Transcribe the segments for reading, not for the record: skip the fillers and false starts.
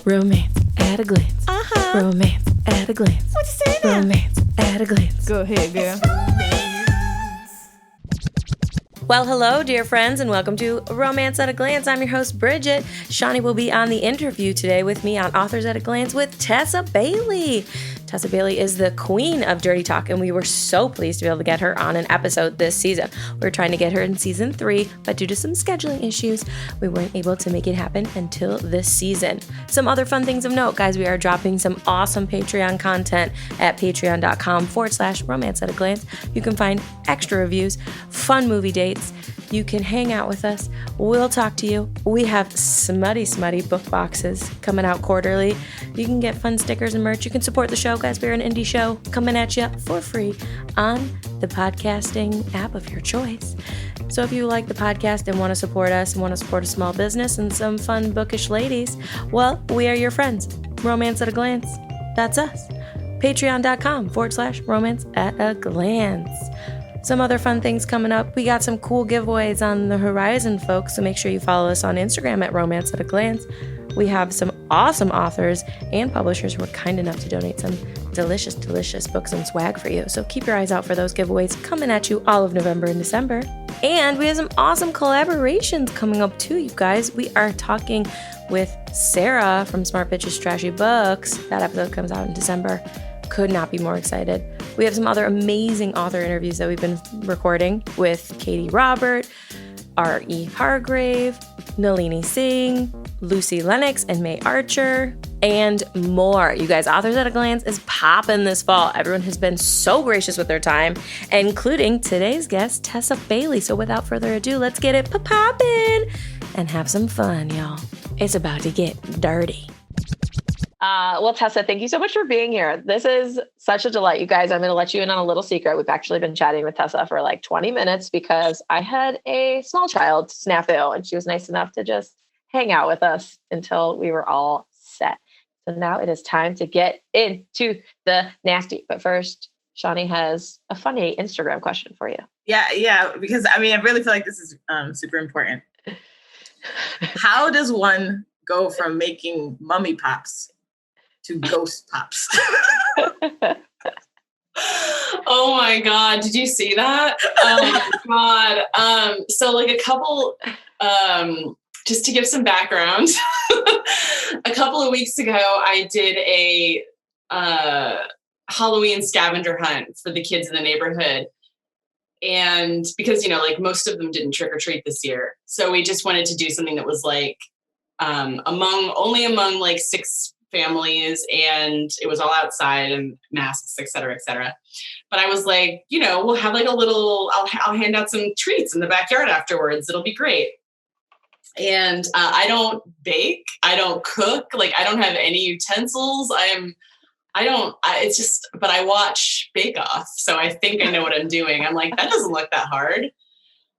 Romance at a glance. Romance at a glance. What you say now? Romance at a glance. Go ahead, girl. Well, hello, dear friends, and welcome to Romance at a Glance. I'm your host, Bridget. Shawnee will be on the interview today with me on Authors at a Glance with Tessa Bailey. Tessa Bailey is the queen of dirty talk, and we were so pleased to be able to get her on an episode this season. We were trying to get her in season 3, but due to some scheduling issues, we weren't able to make it happen until this season. Some other fun things of note, guys, we are dropping some awesome Patreon content at patreon.com/romance at a glance. You can find extra reviews, fun movie dates. You can hang out with us. We'll talk to you. We have smutty book boxes coming out quarterly. You can get fun stickers and merch. You can support the show, guys. We're an indie show coming at you for free on the podcasting app of your choice. So if you like the podcast and want to support us and want to support a small business and some fun bookish ladies, well, we are your friends. Romance at a Glance. That's us. Patreon.com/romance at a glance. Some other fun things coming up. We got some cool giveaways on the horizon, folks, so make sure you follow us on Instagram at Romance at a Glance. We have some awesome authors and publishers who are kind enough to donate some delicious books and swag for you. So keep your eyes out for those giveaways coming at you all of November and December. And we have some awesome collaborations coming up too, you guys. We are talking with Sarah from Smart Bitches Trashy Books. That episode comes out in December. Could not be more excited. We have some other amazing author interviews that we've been recording with Katie Robert, R.E. Hargrave, Nalini Singh, Lucy Lennox, and May Archer, and more. You guys, Authors at a Glance is popping this fall. Everyone has been so gracious with their time, including today's guest, Tessa Bailey. So without further ado, let's get it poppin' and have some fun, y'all. It's about to get dirty. Well, Tessa, thank you so much for being here. This is such a delight. You guys, I'm going to let you in on a little secret. We've actually been chatting with Tessa for like 20 minutes because I had a small child snafu, and she was nice enough to just hang out with us until we were all set. So now it is time to get into the nasty. But first, Shawnee has a funny Instagram question for you. Yeah, because I really feel like this is super important. How does one go from making mummy pops to ghost pops? Oh my God. Did you see that? Oh my God. So like a couple, just to give some background, a couple of weeks ago, I did a Halloween scavenger hunt for the kids in the neighborhood. And because, like most of them didn't trick or treat this year. So we just wanted to do something that was like, among like 6 families, and it was all outside and masks, et cetera, et cetera. But I was like, we'll have like I'll hand out some treats in the backyard afterwards. It'll be great. And I don't bake. I don't cook. Like I don't have any utensils. But I watch Bake Off. So I think I know what I'm doing. I'm like, that doesn't look that hard.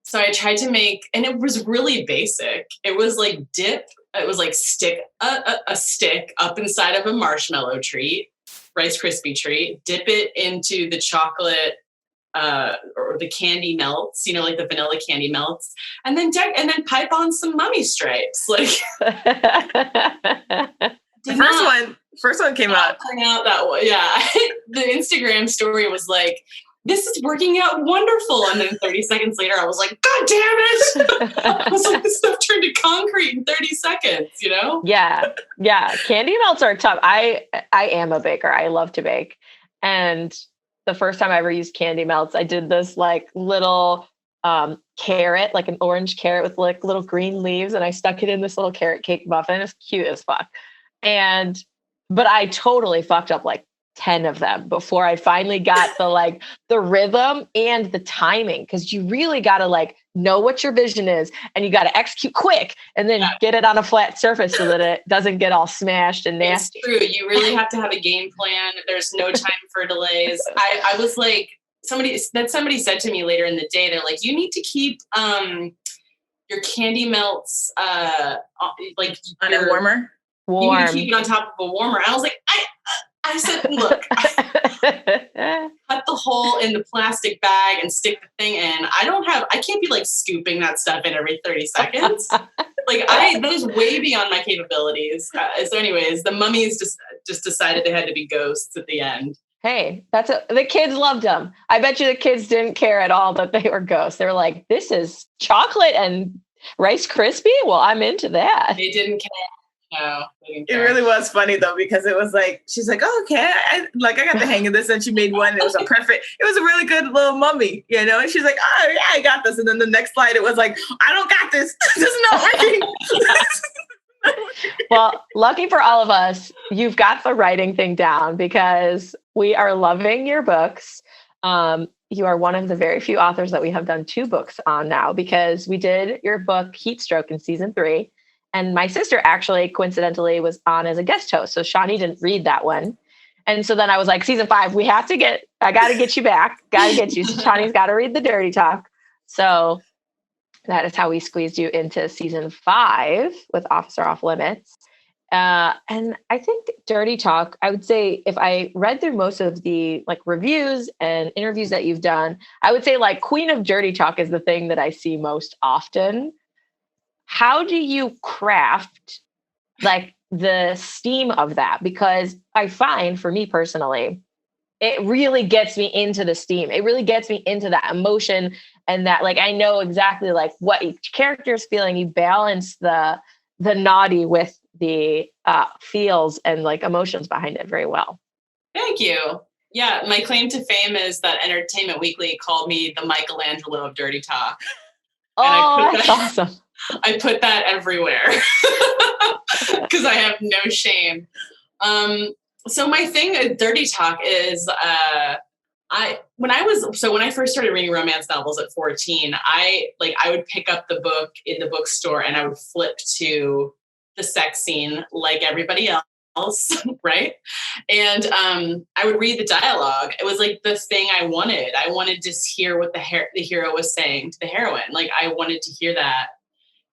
So I tried to make, and it was really basic. It was like it was like stick a stick up inside of a marshmallow treat, Rice Krispie treat, dip it into the chocolate or the candy melts, like the vanilla candy melts, and then pipe on some mummy stripes. Like the first one came out. Turn out that way. Yeah. The Instagram story was like, this is working out wonderful. And then 30 seconds later, I was like, God damn it. I was like, this stuff turned to concrete in 30 seconds, Yeah. Candy melts are tough. I am a baker. I love to bake. And the first time I ever used candy melts, I did this like little carrot, like an orange carrot with like little green leaves. And I stuck it in this little carrot cake muffin. It's cute as fuck. But I totally fucked up like 10 of them before I finally got the rhythm and the timing. Cause you really got to know what your vision is, and you got to execute quick and then get it on a flat surface so that it doesn't get all smashed and nasty. It's true. You really have to have a game plan. There's no time for delays. I was like, somebody said to me later in the day, they're like, you need to keep, your candy melts, like on a warmer. You need to keep it on top of a warmer. I was like, I said, look, cut the hole in the plastic bag and stick the thing in. I can't be like scooping that stuff in every 30 seconds. Like that is way beyond my capabilities. So anyways, the mummies just decided they had to be ghosts at the end. Hey, the kids loved them. I bet you the kids didn't care at all that they were ghosts. They were like, this is chocolate and Rice Krispie? Well, I'm into that. They didn't care. No, they didn't It care. really was funny though, because it was like, she's like, oh, okay, I got the hang of this. And she made one. It was a really good little mummy, you know? And she's like, oh yeah, I got this. And then the next slide, it was like, I don't got this. This is not working. Well, lucky for all of us, you've got the writing thing down because we are loving your books. You are one of the very few authors that we have done 2 books on now, because we did your book Heat Stroke in season 3. And my sister actually coincidentally was on as a guest host. So Shawnee didn't read that one. And so then I was like, season 5, I got to get you back. Got to get you. So Shawnee's got to read the Dirty Talk. So that is how we squeezed you into season 5 with Officer Off Limits. And I think Dirty Talk, I would say if I read through most of the like reviews and interviews that you've done, I would say like Queen of Dirty Talk is the thing that I see most often. How do you craft like the steam of that? Because I find for me personally, it really gets me into the steam. It really gets me into that emotion and that like, I know exactly like what each character is feeling. You balance the naughty with the feels and like emotions behind it very well. Thank you. Yeah, my claim to fame is that Entertainment Weekly called me the Michelangelo of Dirty Talk. Oh, that's awesome. I put that everywhere because I have no shame. So my thing with Dirty Talk is when I first started reading romance novels at 14, I would pick up the book in the bookstore and I would flip to the sex scene like everybody else, right? And I would read the dialogue. It was like the thing I wanted. I wanted to hear what the hero was saying to the heroine. Like I wanted to hear that.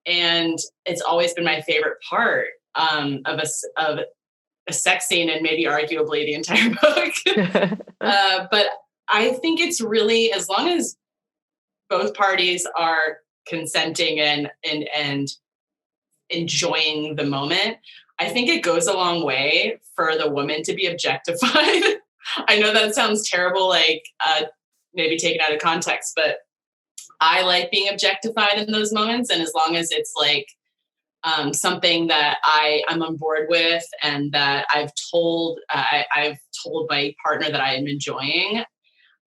And it's always been my favorite part of a sex scene, and maybe arguably the entire book. But I think it's really, as long as both parties are consenting and enjoying the moment, I think it goes a long way for the woman to be objectified. I know that sounds terrible, like maybe taken out of context, but I like being objectified in those moments. And as long as it's like something that I'm on board with and that I've told my partner that I am enjoying,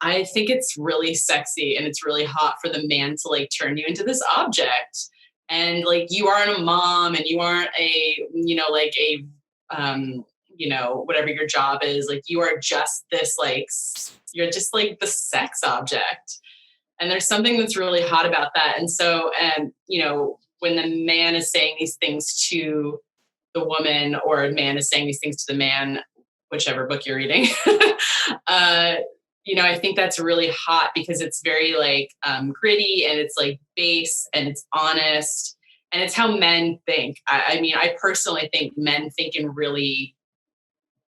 I think it's really sexy and it's really hot for the man to like turn you into this object. And like, you aren't a mom and you aren't whatever your job is, like you are just this, like, you're just like the sex object. And there's something that's really hot about that. And so, when the man is saying these things to the woman, or a man is saying these things to the man, whichever book you're reading, I think that's really hot because it's very like gritty and it's like base and it's honest and it's how men think. I personally think men think in really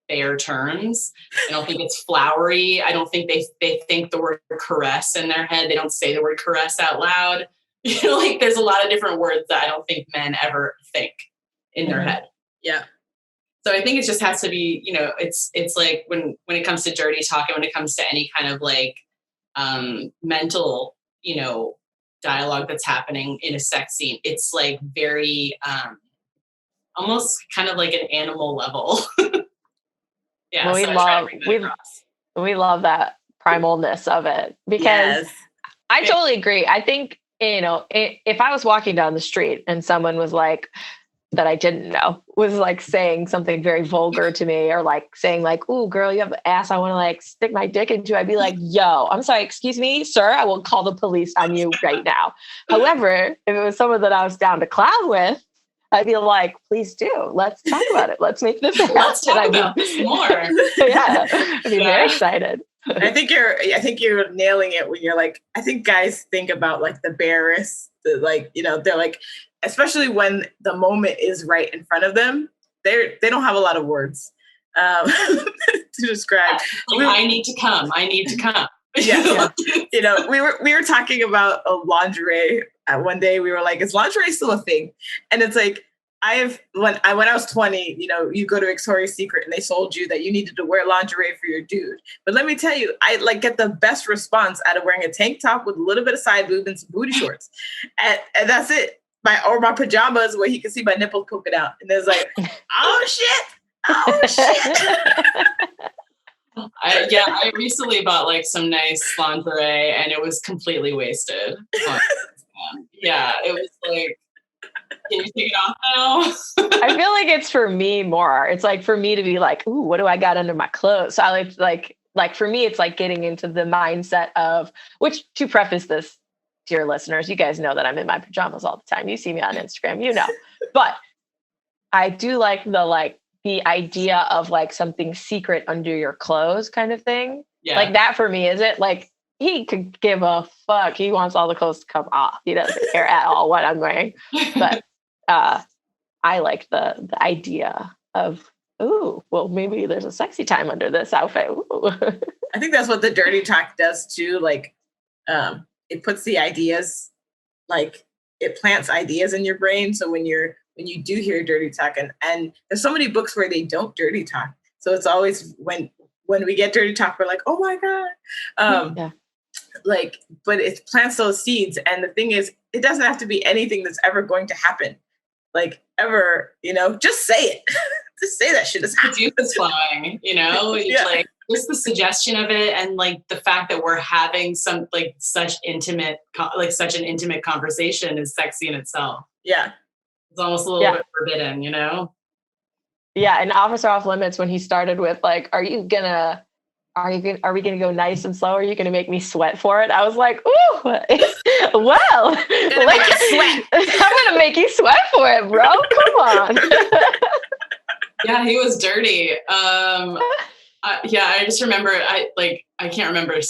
fair terms. I don't think it's flowery. I don't think they think the word caress in their head. They don't say the word caress out loud. Like there's a lot of different words that I don't think men ever think in their head. Yeah. So I think it just has to be, it's like when it comes to dirty talk and when it comes to any kind of like mental, dialogue that's happening in a sex scene, it's like very almost kind of like an animal level. Yeah, well, we love that primalness of it because Yes. I totally agree. I think, if I was walking down the street and someone was like, that I didn't know, was like saying something very vulgar to me, or like saying like, "Ooh, girl, you have ass I want to like stick my dick into," I'd be like, "Yo, I'm sorry, excuse me, sir, I will call the police on you right now." However, if it was someone that I was down to clown with, I'd be like, "Please do. Let's talk about it. Let's make this happen." Let's talk about this more. Yeah, I'd be very excited. I think you're nailing it when you're like, I think guys think about like the barest, they're like, especially when the moment is right in front of them, they don't have a lot of words. to describe. I need to come. I need to come. Yeah. You know, we were talking about lingerie. One day we were like, is lingerie still a thing? And it's like, when I was 20, you know, you go to Victoria's Secret and they sold you that you needed to wear lingerie for your dude. But let me tell you, I like get the best response out of wearing a tank top with a little bit of side boob and some booty shorts. And that's it. My pajamas where he can see my nipples poking out. And it's like, oh shit. Oh shit. I recently bought like some nice lingerie and it was completely wasted. Yeah, it was like, can you take it off now? I feel like it's for me more. It's like for me to be like, ooh, what do I got under my clothes? So I like for me, it's like getting into the mindset of, which to preface this, dear listeners, you guys know that I'm in my pajamas all the time. You see me on Instagram, you know. But I do like the idea of like something secret under your clothes kind of thing. Yeah. Like that for me, is it like he could give a fuck. He wants all the clothes to come off. He doesn't care at all what I'm wearing. But I like the idea of, ooh, well, maybe there's a sexy time under this outfit. Ooh. I think that's what the dirty talk does too. Like, it puts the ideas, like it plants ideas in your brain. So when you do hear dirty talk, and there's so many books where they don't dirty talk. So it's always when we get dirty talk, we're like, oh my God. Yeah. Like, but it plants those seeds. And the thing is, it doesn't have to be anything that's ever going to happen. Like ever, you know, just say it. Just say that shit is happening. It's flying, you know, yeah. Like just the suggestion of it. And like the fact that we're having some, like such an intimate conversation is sexy in itself. Yeah. It's almost a little bit forbidden, you know? Yeah. And Officer Off Limits, when he started with like, are we gonna go nice and slow? Are you gonna make me sweat for it? I was like, ooh, well, make you sweat. I'm gonna make you sweat for it, bro. Come on. Yeah, he was dirty. I just remember I can't remember a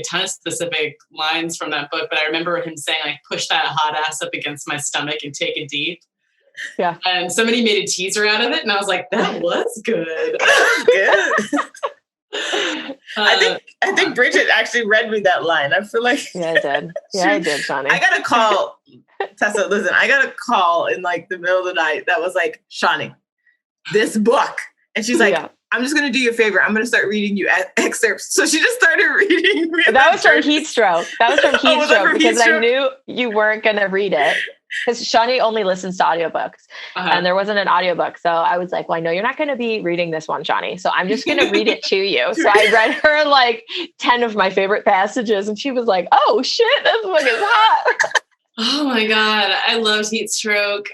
ton of specific lines from that book, but I remember him saying like, push that hot ass up against my stomach and take it deep. Yeah. And somebody made a teaser out of it, and I was like, that was good. That was good. I think Bridget actually read me that line. I feel like I did. I did, Shawnee. I got a call. Tessa, listen, I got a call in like the middle of the night that was like, Shawnee, this book. And she's like, I'm just going to do you a favor. I'm going to start reading you excerpts. So she just started reading. That was from Heat Stroke. Because I knew you weren't going to read it. Because Shawnee only listens to audiobooks and there wasn't an audiobook. So I was like, well, I know you're not going to be reading this one, Shawnee. So I'm just going to read it to you. So I read her like 10 of my favorite passages and she was like, oh shit, this book is hot. Oh my God. I loved Heat Stroke.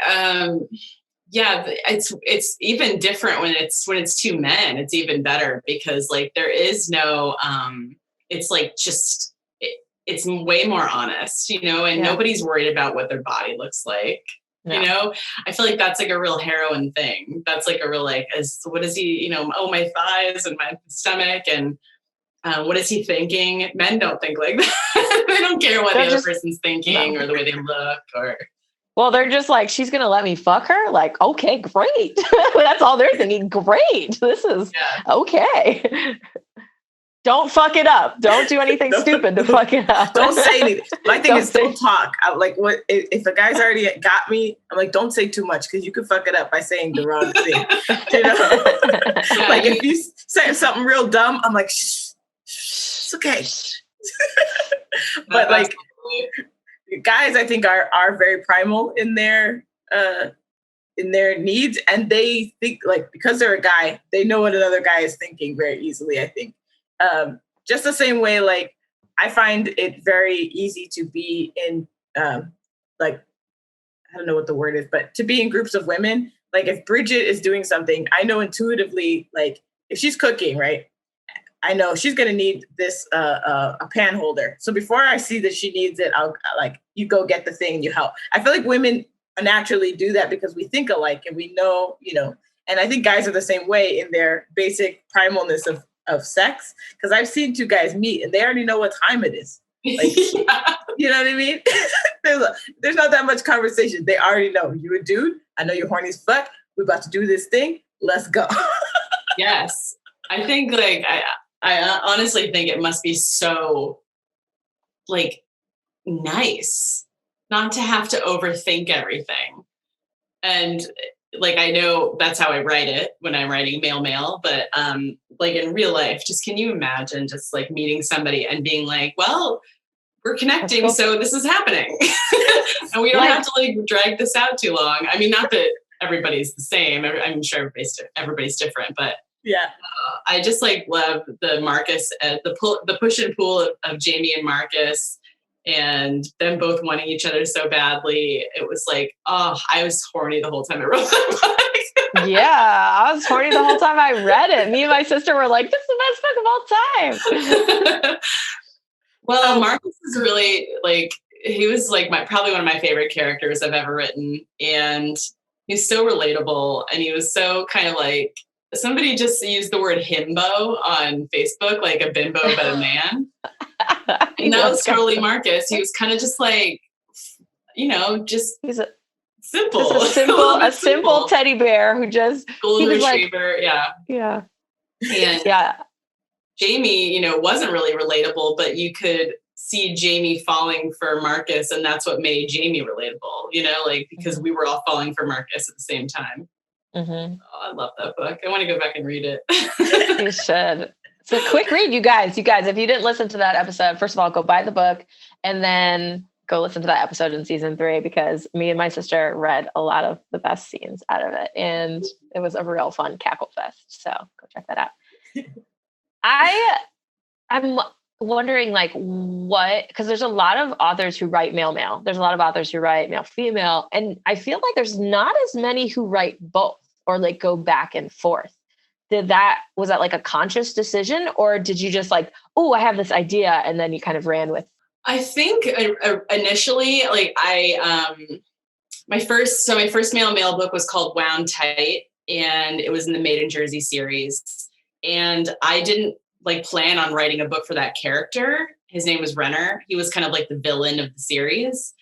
Yeah, it's even different when it's two men. It's even better because like there is no, it's like just, it's way more honest, you know, and nobody's worried about what their body looks like. No. You know, I feel like that's like a real heroine thing. That's like a real like, what is he, you know, oh, my thighs and my stomach and what is he thinking? Men don't think like that. They don't care what the other person's thinking or the way they look or. Well, they're just like, she's going to let me fuck her? Like, okay, great. That's all they're thinking. Great. This is okay. Don't fuck it up. Don't do anything stupid to fuck it up. Don't say anything. My thing is don't talk. Like, what if a guy's already got me? I'm like, don't say too much because you could fuck it up by saying the wrong thing. You know? Like if you say something real dumb, I'm like, shh, it's okay. But like, guys, I think are very primal in their needs, and they think like because they're a guy, they know what another guy is thinking very easily. I think. Just the same way, like I find it very easy to be in, like, I don't know what the word is, but to be in groups of women. Like if Bridget is doing something, I know intuitively, like if she's cooking, right? I know she's going to need this, a pan holder. So before I see that she needs it, I'll like, you go get the thing and you help. I feel like women naturally do that because we think alike and we know, you know, and I think guys are the same way in their basic primalness of sex, because I've seen two guys meet and they already know what time it is. Like, you know what I mean? There's not that much conversation. They already know. You a dude? I know you're horny as fuck. We're about to do this thing. Let's go. Yes. I think like I honestly think it must be so like nice not to have to overthink everything. And like I know that's how I write it when I'm writing mail, but like in real life, just can you imagine just like meeting somebody and being like, well, we're connecting, so this is happening. And we don't have to like drag this out too long. I mean, not that everybody's the same. I'm sure everybody's different, but yeah, I just like love the Marcus, the push and pull of Jamie and Marcus, and them both wanting each other so badly. It was like, oh, I was horny the whole time I wrote that book. Yeah, I was horny the whole time I read it. Me and my sister were like, this is the best book of all time. Well, Marcus is really like, he was like probably one of my favorite characters I've ever written. And he's so relatable. And he was so kind of like, somebody just used the word himbo on Facebook, like a bimbo, but a man. And that was totally Marcus. He was kind of just like, just simple. Just a simple teddy bear who just golden retriever. Like, yeah. And Jamie, wasn't really relatable, but you could see Jamie falling for Marcus, and that's what made Jamie relatable, because we were all falling for Marcus at the same time. Mm-hmm. Oh, I love that book. I want to go back and read it. You should. It's a quick read, you guys. If you didn't listen to that episode, first of all, go buy the book and then go listen to that episode in season 3, because me and my sister read a lot of the best scenes out of it. And it was a real fun cackle fest. So go check that out. I'm wondering because there's a lot of authors who write male. There's a lot of authors who write male-female. And I feel like there's not as many who write both or like go back and forth. Was that like a conscious decision, or did you just like, oh, I have this idea, and then you kind of ran with? I think initially, like my first male book was called Wound Tight, and it was in the Made in Jersey series. And I didn't like plan on writing a book for that character. His name was Renner. He was kind of like the villain of the series.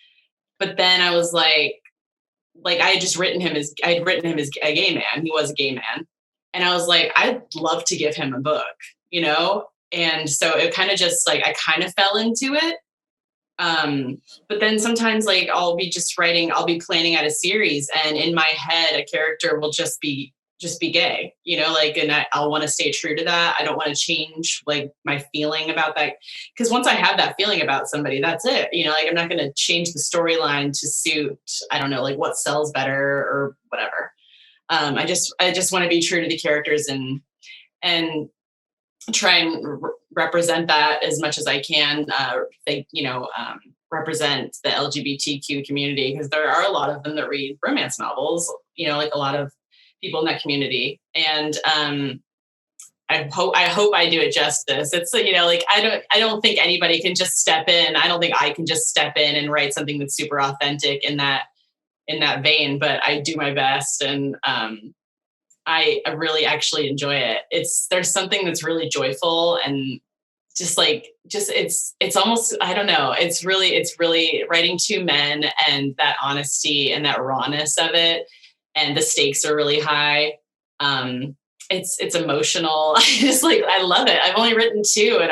But then I was like I had written him as a gay man. He was a gay man. And I was like, I'd love to give him a book, And so it kind of just like, I kind of fell into it. But then sometimes like I'll be planning out a series, and in my head, a character will just be gay, and I'll want to stay true to that. I don't want to change like my feeling about that. Cause once I have that feeling about somebody, that's it. I'm not going to change the storyline to suit, I don't know, like what sells better or whatever. I just want to be true to the characters and try and represent that as much as I can. Represent the LGBTQ community, because there are a lot of them that read romance novels, like a lot of people in that community. And I hope I do it justice. It's I don't think anybody can just step in. I don't think I can just step in and write something that's super authentic in that vein, but I do my best. And I really actually enjoy it. There's something that's really joyful, and it's almost, I don't know. It's really writing 2 men, and that honesty and that rawness of it. And the stakes are really high. It's emotional. I love it. I've only written 2, and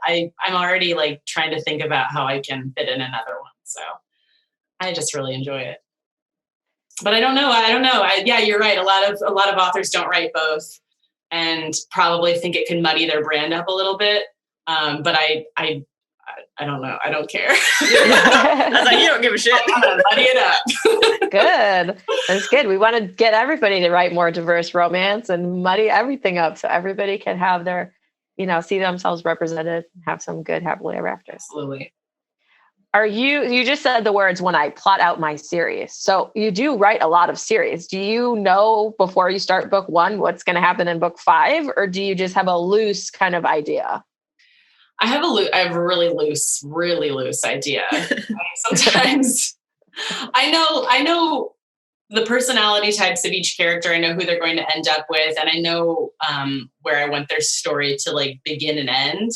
I'm already like trying to think about how I can fit in another one. So I just really enjoy it. But I don't know. Yeah, you're right. A lot of authors don't write both, and probably think it can muddy their brand up a little bit. But I don't know. I don't care. I was like, you don't give a shit. I'm gonna muddy it up. Good. That's good. We want to get everybody to write more diverse romance and muddy everything up, so everybody can have their, see themselves represented, and have some good happily ever after. Absolutely. You just said the words, when I plot out my series. So you do write a lot of series. Do you know before you start book 1 what's going to happen in book 5, or do you just have a loose kind of idea? I have a really loose idea. Sometimes I know the personality types of each character. I know who they're going to end up with, and I know where I want their story to like begin and end.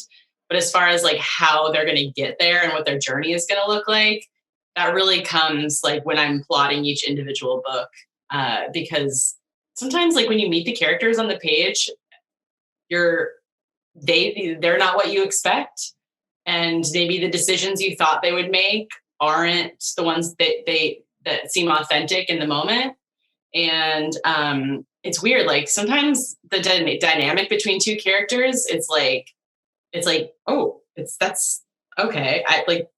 But as far as like how they're going to get there and what their journey is going to look like, that really comes like when I'm plotting each individual book. Because sometimes like when you meet the characters on the page, they're not what you expect. And maybe the decisions you thought they would make aren't the ones that seem authentic in the moment. And it's weird. Like sometimes the dynamic between two characters, it's like, oh, that's okay.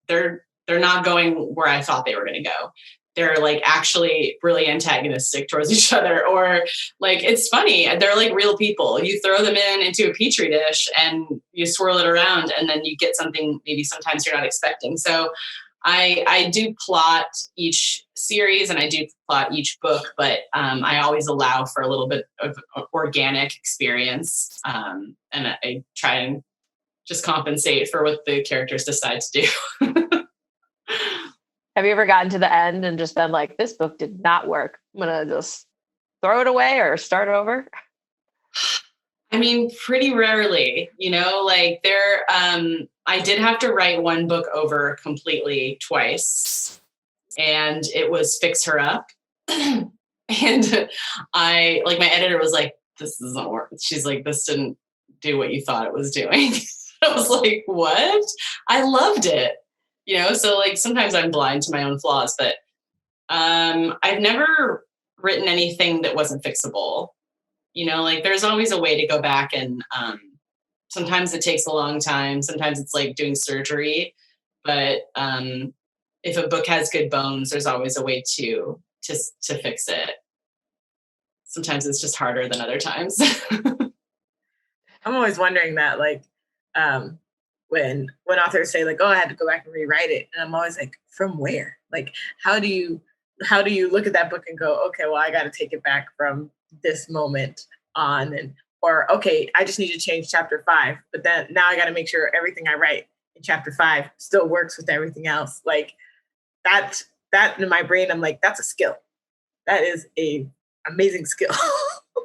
They're not going where I thought they were going to go. They're like actually really antagonistic towards each other, or like, it's funny. They're like real people. You throw them into a petri dish and you swirl it around, and then you get something maybe sometimes you're not expecting. So I do plot each series and I do plot each book, but I always allow for a little bit of organic experience. And I try and just compensate for what the characters decide to do. Have you ever gotten to the end and just been like, this book did not work, I'm going to just throw it away or start over? I mean, pretty rarely, like I did have to write one book over completely twice, and it was Fix Her Up. And my editor was like, this doesn't work. She's like, this didn't do what you thought it was doing. I was like, what? I loved it. So like sometimes I'm blind to my own flaws, but I've never written anything that wasn't fixable. Like there's always a way to go back, and sometimes it takes a long time. Sometimes it's like doing surgery, but if a book has good bones, there's always a way to fix it. Sometimes it's just harder than other times. I'm always wondering that, like, when authors say like, oh, I had to go back and rewrite it. And I'm always like, from where? Like, how do you look at that book and go, okay, well, I got to take it back from this moment on, or okay, I just need to change chapter 5, but then now I got to make sure everything I write in chapter 5 still works with everything else. Like that in my brain, I'm like, that's a skill. That is a amazing skill.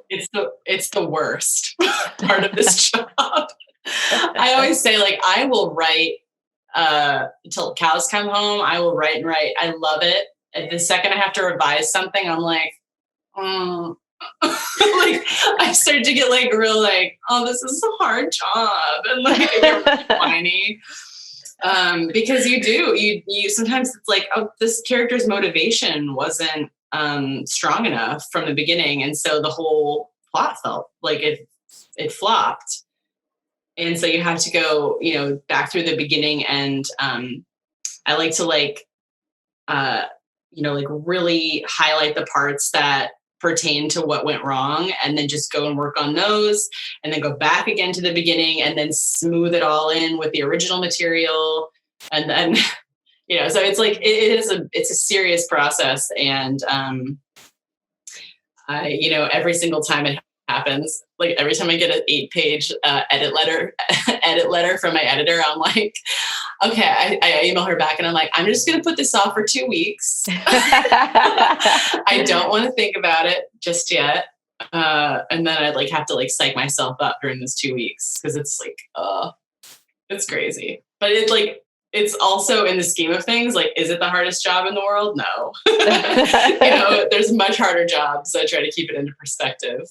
It's the worst part of this job. I always say, like, I will write until cows come home. I will write and write. I love it. And the second I have to revise something, I'm like, like I start to get like real like, oh, this is a hard job, and like I get really whiny. Because you sometimes it's like, oh, this character's motivation wasn't strong enough from the beginning, and so the whole plot felt like it flopped. And so you have to go, back through the beginning, and I like to like really highlight the parts that pertain to what went wrong, and then just go and work on those, and then go back again to the beginning, and then smooth it all in with the original material. And then, so it's like, it's a serious process. And every single time it happens, like every time I get an 8-page edit letter from my editor, I'm like, okay, I email her back and I'm like, I'm just going to put this off for 2 weeks. I don't want to think about it just yet. And then I'd like have to like psych myself up during this 2 weeks, because it's like, it's crazy. But it's also, in the scheme of things, like, is it the hardest job in the world? No. There's much harder jobs. So I try to keep it into perspective.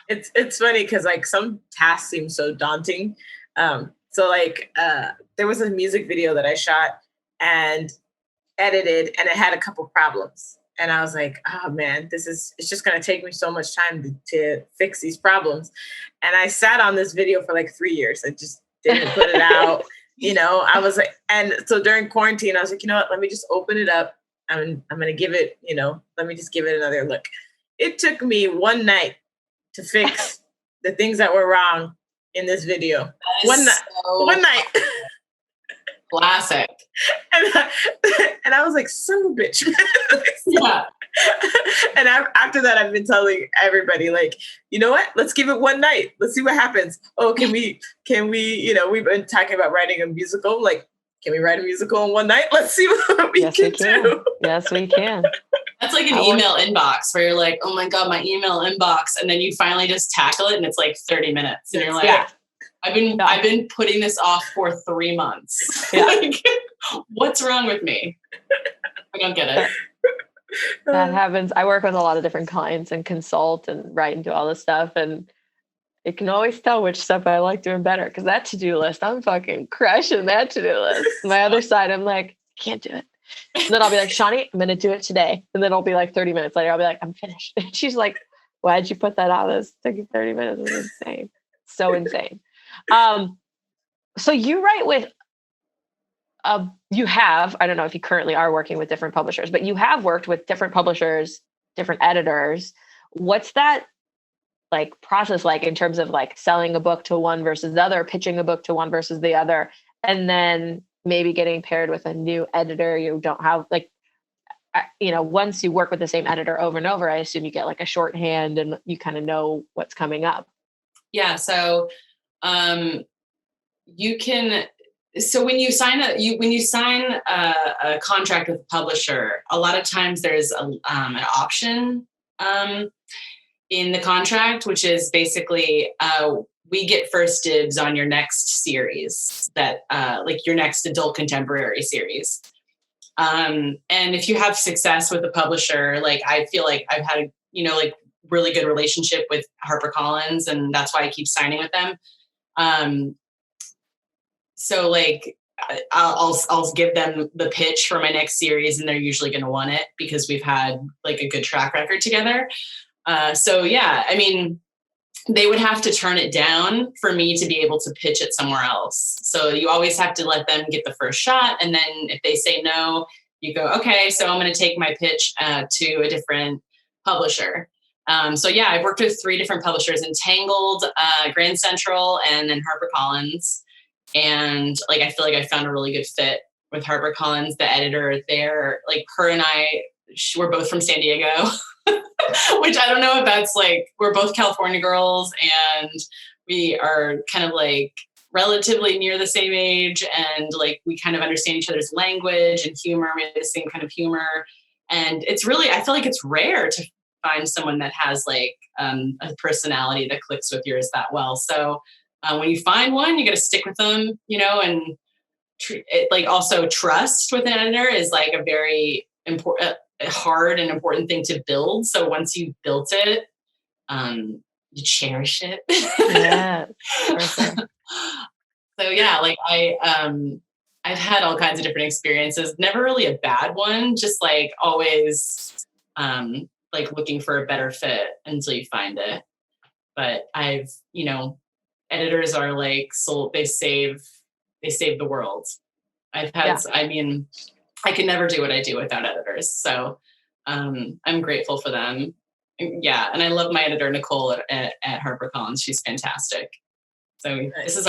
It's funny because like some tasks seem so daunting. So like there was a music video that I shot and edited, and it had a couple problems. And I was like, oh man, it's just going to take me so much time to fix these problems. And I sat on this video for like 3 years. I just didn't put it out. I was like, and so during quarantine, I was like, you know what, let me just open it up. I'm going to give it, let me just give it another look. It took me one night to fix the things that were wrong in this video. One night. Classic. And I was like, son of a bitch. Yeah. And after that, I've been telling everybody, like, you know what? Let's give it one night. Let's see what happens. Oh, can we, we've been talking about writing a musical. Like, can we write a musical in one night? Let's see what we can do. Yes, we can. That's like an email inbox where you're like, oh my God, my email inbox. And then you finally just tackle it and it's like 30 minutes. And you're like, yeah. I've been putting this off for 3 months. Yeah. Like, what's wrong with me? I don't get it. That happens. I work with a lot of different clients and consult and write and do all this stuff. And You can always tell which stuff I like doing better because that to-do list, I'm fucking crushing that to-do list. My other side, I'm like, can't do it. And then I'll be like, Shawnee, I'm going to do it today. And then it'll be like 30 minutes later, I'll be like, I'm finished. And she's like, why'd you put that on? This took you 30 minutes. It was insane. So insane. So you write with, you have, I don't know if you currently are working with different publishers, but you have worked with different publishers, different editors. What's that like process like in terms of like selling a book to one versus the other, pitching a book to one versus the other, and then maybe getting paired with a new editor you don't have, like, once you work with the same editor over and over, I assume you get like a shorthand and you kind of know what's coming up. Yeah. So you can, so when you sign a contract with a publisher, a lot of times there's an option in the contract, which is basically we get first dibs on your next series, that like your next adult contemporary series. And if you have success with the publisher, like I feel like I've had like really good relationship with HarperCollins, and that's why I keep signing with them. So like I'll give them the pitch for my next series, and they're usually going to want it because we've had like a good track record together. So yeah, I mean, they would have to turn it down for me to be able to pitch it somewhere else. So you always have to let them get the first shot. And then if they say no, you go, okay, so I'm going to take my pitch to a different publisher. So yeah, I've worked with 3 different publishers: Entangled, Grand Central, and then HarperCollins. And like, I feel like I found a really good fit with HarperCollins. The editor there, like her and I, we're both from San Diego, which I don't know if that's like, we're both California girls, and we are kind of like relatively near the same age, and like we kind of understand each other's language and humor. We have the same kind of humor. And it's really, I feel like it's rare to find someone that has like a personality that clicks with yours that well. So when you find one, you got to stick with them, and like also trust with an editor is like a very important, hard and important thing to build. So once you've built it, you cherish it. Yeah. Perfect. So yeah, like I've had all kinds of different experiences, never really a bad one, just like always like looking for a better fit until you find it. But I've, editors are like soul, they save the world. I've had, I mean, I could never do what I do without editors. So I'm grateful for them. Yeah. And I love my editor, Nicole at HarperCollins. She's fantastic. So nice.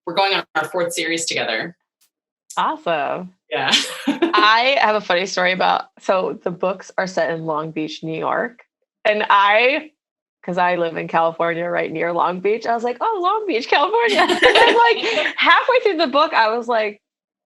We're going on our 4th series together. Awesome. Yeah. I have a funny story so the books are set in Long Beach, New York. And because I live in California right near Long Beach, I was like, oh, Long Beach, California. And then like halfway through the book, I was like,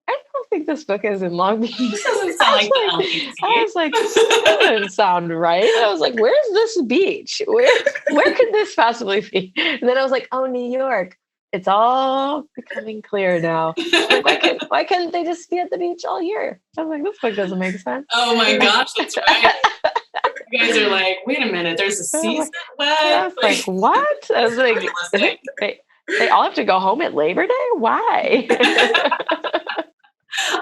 I don't think this book is in Long Beach. This doesn't sound like I was like, that doesn't sound right. I was like, where's this beach? Where could this possibly be? And then I was like, oh, New York. It's all becoming clear now. Like, why can't they just be at the beach all year? I was like, this book doesn't make sense. Oh my gosh, that's right. You guys are like, wait a minute, there's a season left. I was like, what? I was like, they all have to go home at Labor Day? Why?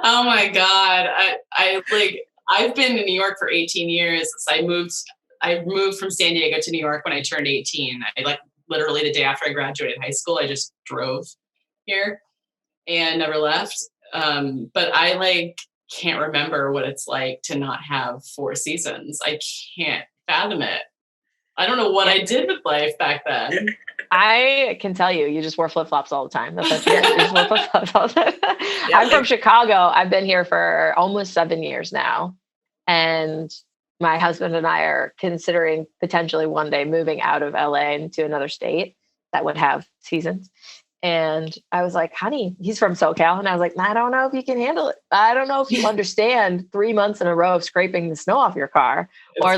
Oh my God. I've been in New York for 18 years. So I moved from San Diego to New York when I turned 18. Literally the day after I graduated high school, I just drove here and never left. But I can't remember what it's like to not have 4 seasons. I can't fathom it. I don't know what I did with life back then. I can tell you just wore flip-flops all the time. That's what you just wore flip-flops all the time. Yeah, I'm from Chicago. I've been here for almost 7 years now. And my husband and I are considering potentially one day moving out of LA into another state that would have seasons. And I was like, honey, he's from SoCal. And I was like, I don't know if you can handle it. I don't know if you understand 3 months in a row of scraping the snow off your car or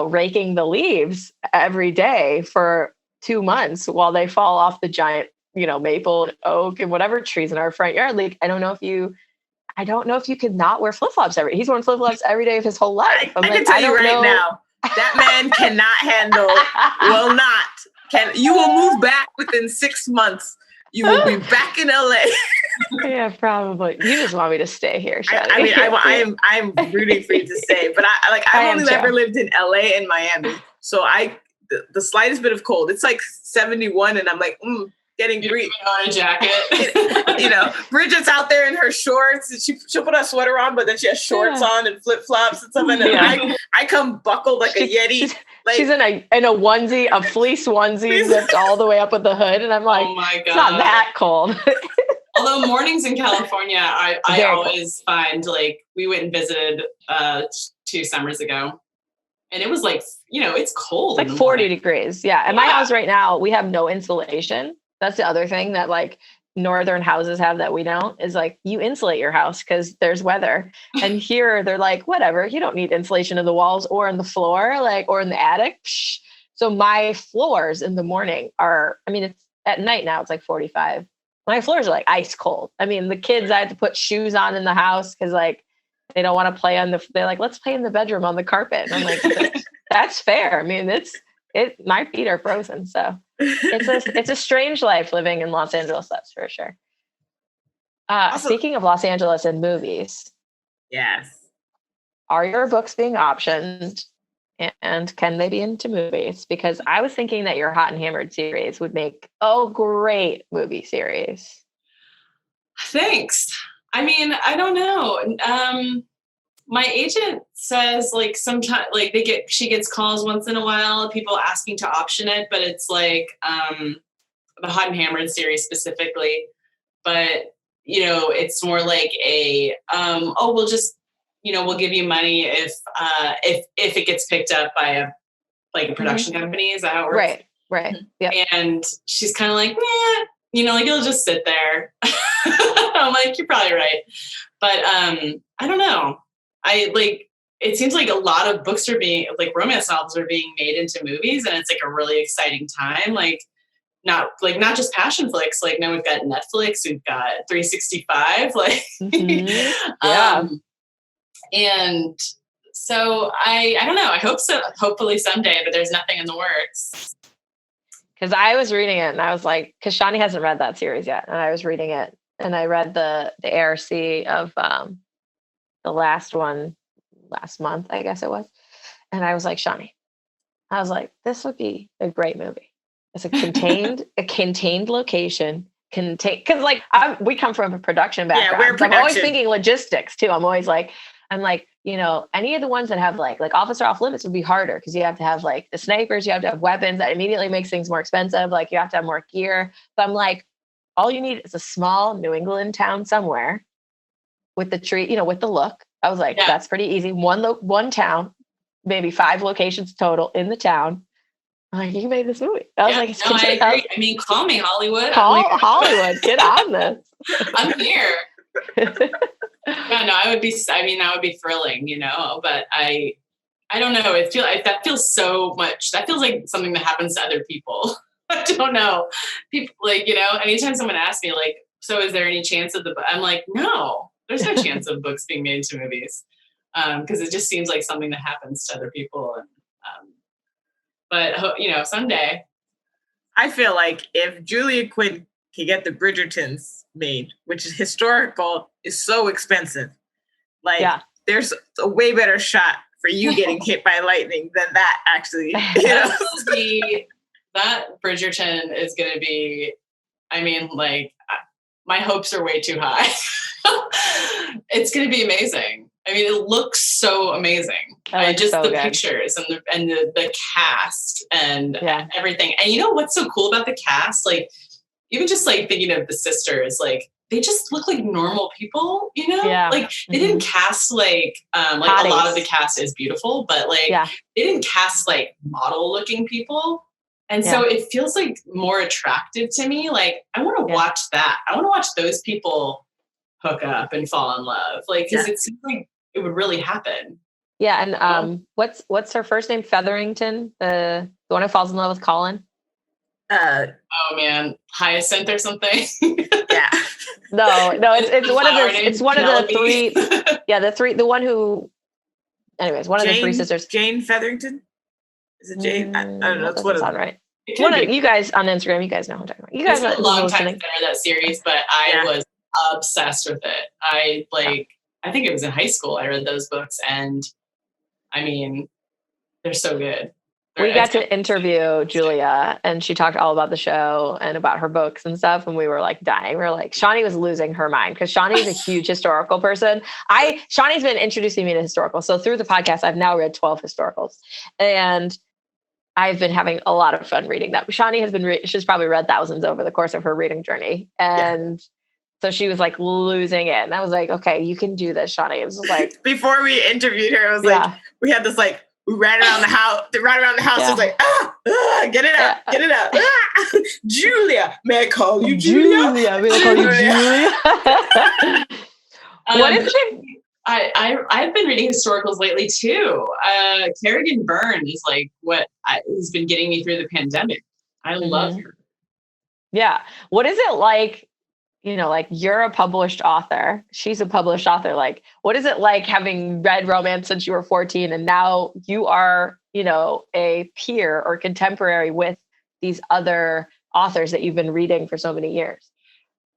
raking the leaves every day for 2 months while they fall off the giant, maple and oak and whatever trees in our front yard. Like, I don't know if you could not wear flip-flops he's worn flip-flops every day of his whole life. I can tell you right now, that man cannot handle, will not You will move back within 6 months. You will be back in LA. Yeah, probably. You just want me to stay here, Shani. I'm rooting for you to stay, but I've only ever lived in LA and Miami, so the slightest bit of cold, it's like 71, and I'm like, getting green. On a jacket. Bridget's out there in her shorts. She'll put a sweater on, but then she has shorts on and flip flops and stuff. And then I come buckled like a Yeti. She's in a onesie, a fleece onesie zipped all the way up with the hood, and I'm like, oh my God. It's not that cold. Although mornings in California, I always find, like, we went and visited 2 summers ago, and it was like, it's cold. It's like 40 degrees. Yeah. And my house right now, we have no insulation. That's the other thing that, like, northern houses have that we don't, is like, you insulate your house because there's weather. And here they're like, whatever, you don't need insulation in the walls or in the floor, like, or in the attic. Psh. So my floors in the morning it's at night now, it's like 45. My floors are like ice cold. I mean, the kids, I had to put shoes on in the house because, like, they don't want to play they're like, let's play in the bedroom on the carpet. And I'm like, that's fair. I mean, my feet are frozen. So it's a strange life living in Los Angeles. That's for sure. Speaking of Los Angeles and movies. Yes. Are your books being optioned, and can they be into movies? Because I was thinking that your Hot and Hammered series would make a great movie series. Thanks. I mean, I don't know. My agent says, like, sometimes, like, she gets calls once in a while, people asking to option it, but it's like the Hot and Hammered series specifically. But it's more like we'll just, we'll give you money if it gets picked up by a production company. Is that how it works? Right. Yeah. And she's kind of like, like, it'll just sit there. I'm like, you're probably right. But I don't know. It seems like a lot of books are being, like, romance novels are being made into movies, and it's like a really exciting time. Like, not just passion flicks. Like, now we've got Netflix, we've got 365. Like, yeah. And so I don't know. I hope so. Hopefully someday, but there's nothing in the works. Because I was reading it, and I was like, because Shani hasn't read that series yet, and I was reading it, and I read the ARC of the last one last month, I guess it was. And I was like, Shani, this would be a great movie. It's a contained location, because, like, we come from a production background. So I'm always thinking logistics too. I'm like, any of the ones that have like Officer Off Limits would be harder because you have to have, like, the snipers, you have to have weapons. That immediately makes things more expensive. Like, you have to have more gear. But I'm like, all you need is a small New England town somewhere with the tree, with the look. I was like, that's pretty easy. One town, maybe 5 locations total in the town. I'm like, you made this movie. I was like, I agree. I mean, call me Hollywood. Hollywood, get on this. I'm here. That would be thrilling, but I don't know. That feels so much. That feels like something that happens to other people. I don't know. People, like, anytime someone asks me, like, so is there any chance of I'm like, no, there's no chance of books being made into movies. Because it just seems like something that happens to other people. And, but someday. I feel like if Julia Quinn can get the Bridgertons made, which is historical, is so expensive. Like, there's a way better shot for you getting hit by lightning than that, actually. That Bridgerton is going to be, my hopes are way too high. It's going to be amazing. I mean, it looks so amazing. The pictures and the cast and everything. And what's so cool about the cast? Like, even just like thinking of the sisters, like, they just look like normal people, like they didn't cast like a lot of the cast is beautiful, but like they didn't cast like model looking people. And so it feels like more attractive to me. Like, I want to watch that. I want to watch those people hook up and fall in love. Like, because it seems like it would really happen. Yeah. And what's her first name? Featherington, the one who falls in love with Colin. Oh man, Hyacinth or something. Yeah. No, it's one of the. It's one Penelope. Of the 3. Yeah, the one who. Anyways, one of the 3 sisters. Jane Featherington. Is it Jane? I don't know. It's one of them. Right. You guys on Instagram, you guys know who I'm talking about. You guys it's are a long time listening. since I read that series, but I was obsessed with it. I think it was in high school I read those books, and I mean, they're so good. We got to interview Julia, and she talked all about the show and about her books and stuff. And we were like dying. We were like, Shawnee was losing her mind because Shawnee's a huge historical person. Shawnee's been introducing me to historical. So through the podcast, I've now read 12 historicals, and I've been having a lot of fun reading them. Shawnee has been, she's probably read thousands over the course of her reading journey. And so she was like losing it. And I was like, okay, you can do this, Shawnee. It was like, before we interviewed her, it was like, we had this like, we ran around the house. It was like, get it out, get it out. Julia, may I call you Julia? May I call you Julia? What is it? I've been reading historicals lately too. Kerrigan Byrne is like what has been getting me through the pandemic. I love her. Yeah. What is it like? You know, like you're a published author. She's a published author. Like, what is it like having read romance since you were 14 and now you are, you know, a peer or contemporary with these other authors that you've been reading for so many years?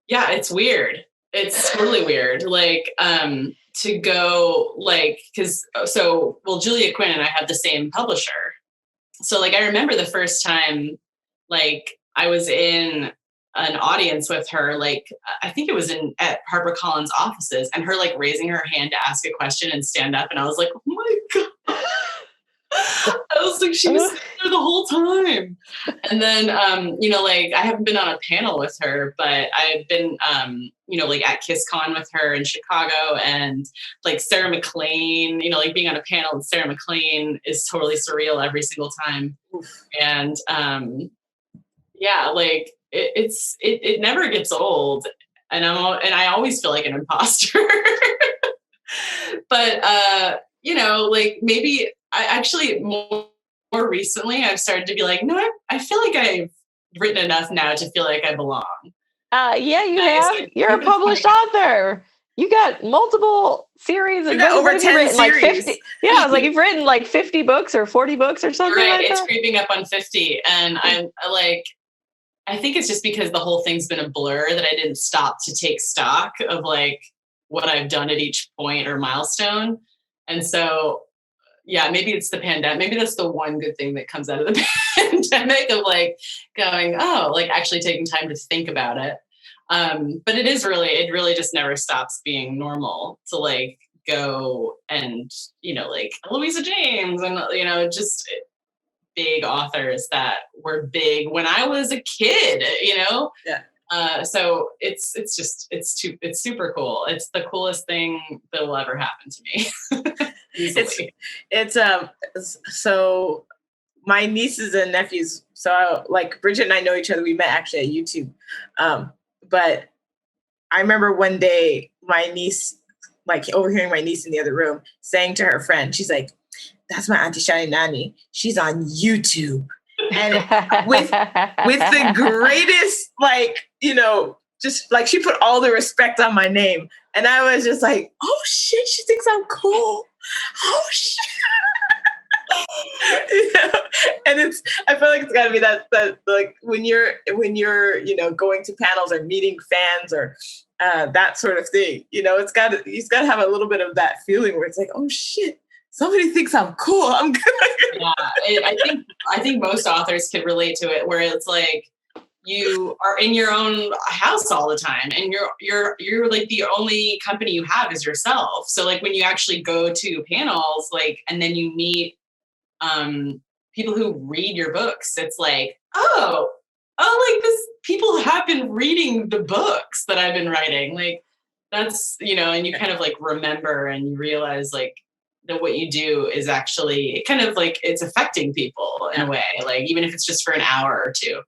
Yeah, it's weird. It's really weird. Like, to go like, Julia Quinn and I have the same publisher. So like, I remember the first time, like I was in an audience with her, like, I think it was at HarperCollins offices, and her like raising her hand to ask a question and stand up. And I was like, oh my God. I was like, she was there the whole time. And then, you know, like I haven't been on a panel with her, but I've been, you know, like at KissCon with her in Chicago, and like Sarah McLean, you know, like being on a panel with Sarah McLean is totally surreal every single time. And yeah, like it never gets old. And I always feel like an imposter. But, you know, like maybe I actually more recently I've started to be like, no, I feel like I've written enough now to feel like I belong. Yeah, you have. You're a published author. You got multiple series. You got over 10 series. Like 50. Yeah, I was like, you've written like 50 books or 40 books or something like that. It's creeping up on 50. And I'm like, I think it's just because the whole thing's been a blur that I didn't stop to take stock of like what I've done at each point or milestone. And so, yeah, maybe it's the pandemic. Maybe that's the one good thing that comes out of the pandemic of like going, oh, like actually taking time to think about it. But it really just never stops being normal to like go and, you know, like Louisa James and, you know, just big authors that were big when I was a kid, you know? Yeah. So it's super cool. It's the coolest thing that will ever happen to me. So my nieces and nephews, so like Bridget and I know each other. We met actually at YouTube. But I remember one day my niece, like overhearing my niece in the other room saying to her friend, she's like, that's my Auntie Shani Nani. She's on YouTube. And with the greatest, like, you know, just like she put all the respect on my name. And I was just like, oh shit, she thinks I'm cool. Oh shit. You know? And I feel like it's gotta be that like when you're, you know, going to panels or meeting fans or that sort of thing, you know, he's gotta have a little bit of that feeling where it's like, oh shit, somebody thinks I'm cool. I'm good. Yeah, I think most authors can relate to it, where it's like you are in your own house all the time, and you're like the only company you have is yourself. So like when you actually go to panels, like, and then you meet people who read your books, it's like, oh, like this, people have been reading the books that I've been writing. Like that's, you know, and you kind of like remember and you realize like that what you do is actually kind of like it's affecting people in a way, like even if it's just for an hour or two.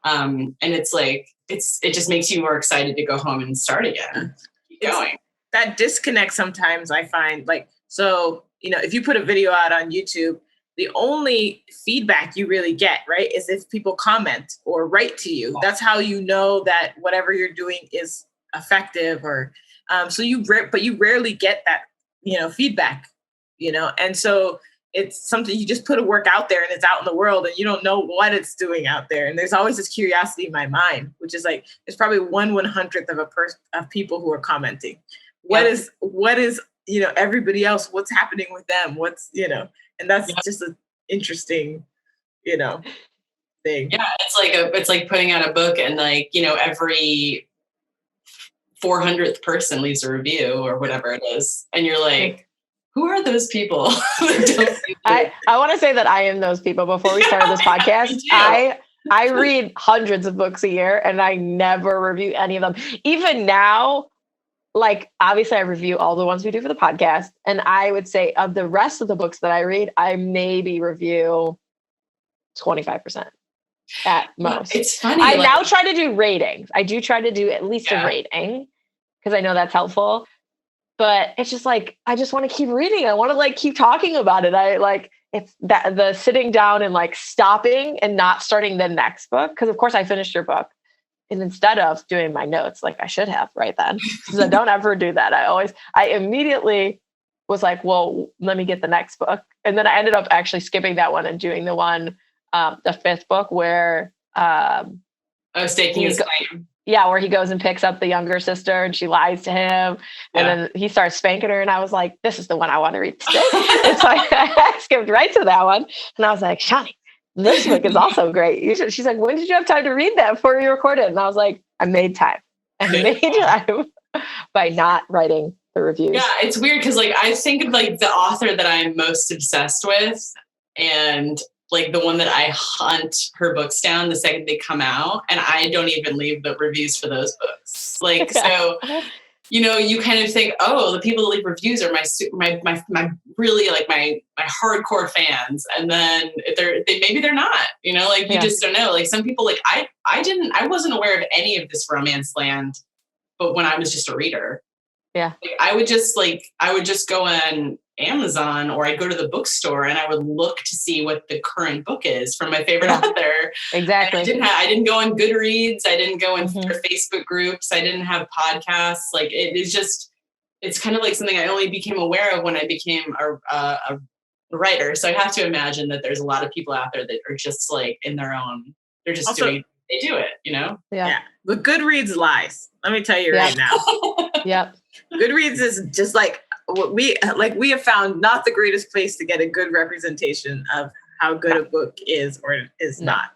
And it's like, it just makes you more excited to go home and start again. Keep going. That disconnect sometimes I find, like, so, you know, if you put a video out on YouTube, the only feedback you really get, right, is if people comment or write to you. That's how you know that whatever you're doing is effective, or but you rarely get that, you know, feedback, you know. And so it's something you just put a work out there and it's out in the world and you don't know what it's doing out there. And there's always this curiosity in my mind, which is like, it's probably 1/100th of of people who are commenting. What is, everybody else, what's happening with them? What's, and that's just an interesting, thing. Yeah. It's like putting out a book and like, every 400th person leaves a review or whatever it is. And you're like, who are those people? I want to say that I am those people. Before we started this podcast, I read hundreds of books a year and I never review any of them. Even now, like obviously I review all the ones we do for the podcast. And I would say of the rest of the books that I read, I maybe review 25% at most. It's funny. I now try to do ratings. I do try to do at least a rating because I know that's helpful. But it's just like, I just want to keep reading. I want to like keep talking about it. It's that the sitting down and like stopping and not starting the next book. Cause of course I finished your book. And instead of doing my notes, like I should have right then, because I don't ever do that. I immediately was like, well, let me get the next book. And then I ended up actually skipping that one and doing the one, the fifth book where, staking his claim. Yeah, where he goes and picks up the younger sister and she lies to him. And then he starts spanking her. And I was like, this is the one I want to read today. And so I skipped right to that one. And I was like, Shani, this book is also great. She's like, when did you have time to read that before you recorded? And I was like, I made time. I made time by not writing the reviews. Yeah, it's weird because like I think of like the author that I'm most obsessed with and like the one that I hunt her books down the second they come out, and I don't even leave the reviews for those books. Like, so, you kind of think, oh, the people that leave reviews are my really like my hardcore fans. And then maybe they're not, you just don't know. Like some people, like I wasn't aware of any of this romance land, but when I was just a reader, like, I would just go on Amazon or I'd go to the bookstore and I would look to see what the current book is from my favorite author. Exactly. I didn't go on Goodreads. I didn't go in Facebook groups. I didn't have podcasts. Like it's kind of like something I only became aware of when I became a writer. So I have to imagine that there's a lot of people out there that are just like in their own, they're just they do it, Yeah. But Goodreads lies. Let me tell you right now. Yep. Goodreads is just like, we have found not the greatest place to get a good representation of how good a book is or is not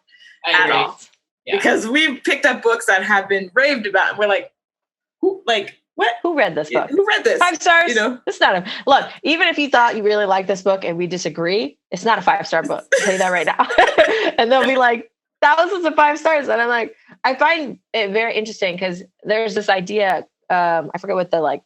at all. Yeah. Because we've picked up books that have been raved about. And we're like, what? Who read this book? Who read this? 5 stars. It's not look, even if you thought you really like this book and we disagree, it's not a 5-star book. I'll tell you that right now. And they'll be like thousands of 5 stars. And I'm like, I find it very interesting because there's this idea, I forget what the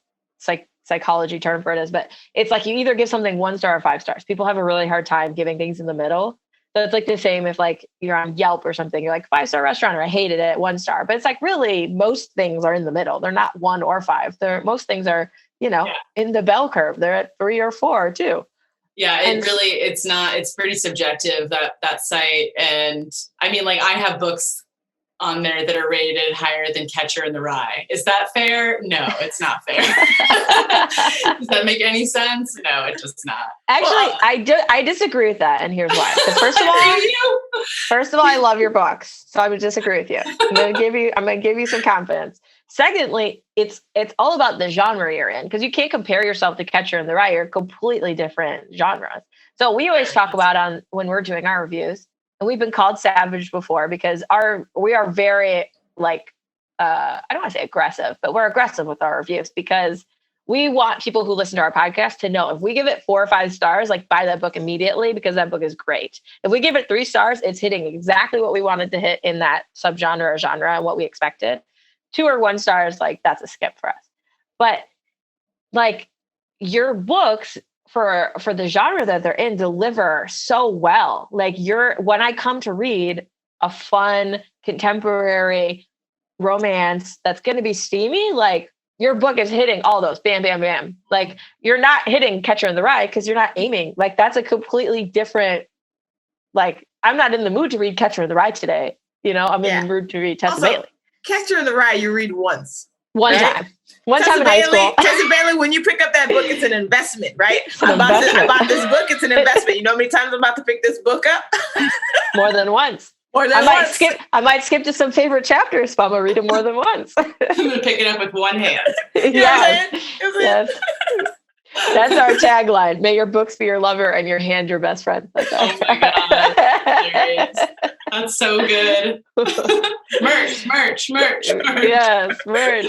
psychology term for it is, but it's like you either give something 1 star or 5 stars. People have a really hard time giving things in the middle. So it's like the same if like you're on Yelp or something, you're like 5-star restaurant or I hated it, 1 star. But it's like really most things are in the middle. They're not 1 or 5. Most things are, in the bell curve. They're at 3 or 4 too. Yeah, it's pretty subjective, that site. And I mean, like I have books on there that are rated higher than Catcher in the Rye. Is that fair? No, it's not fair. Does that make any sense? No, it does not. Actually, I disagree with that, and here's why. First of all, I love your books, so I would disagree with you. I'm gonna give you some confidence. Secondly, it's all about the genre you're in, because you can't compare yourself to Catcher in the Rye. You're completely different genres. So we always talk about when we're doing our reviews. And we've been called savage before because we are very I don't want to say aggressive, but we're aggressive with our reviews because we want people who listen to our podcast to know if we give it 4 or 5 stars, like buy that book immediately because that book is great. If we give it 3 stars, it's hitting exactly what we wanted to hit in that subgenre or genre and what we expected. 2 or 1 stars, like that's a skip for us. But like your books for the genre that they're in deliver so well. Like when I come to read a fun contemporary romance that's going to be steamy, like your book is hitting all those bam, bam, bam. Like you're not hitting Catcher in the Rye because you're not aiming. Like that's a completely different, like I'm not in the mood to read Catcher in the Rye today. I'm in the mood to read Tessa Bailey. Catcher in the Rye, you read once. One Right? time. One time in high school. Tessa Bailey, when you pick up that book, it's an investment, right? An investment. I bought this book, it's an investment. You know how many times I'm about to pick this book up? More than once. More than once. I might skip to some favorite chapters, but I'm gonna read them more than once. I'm gonna pick it up with one hand. You know what I'm saying? Yes. That's our tagline. May your books be your lover and your hand your best friend. That's our Oh my God. Hilarious. That's so good. merch. Yes, merch.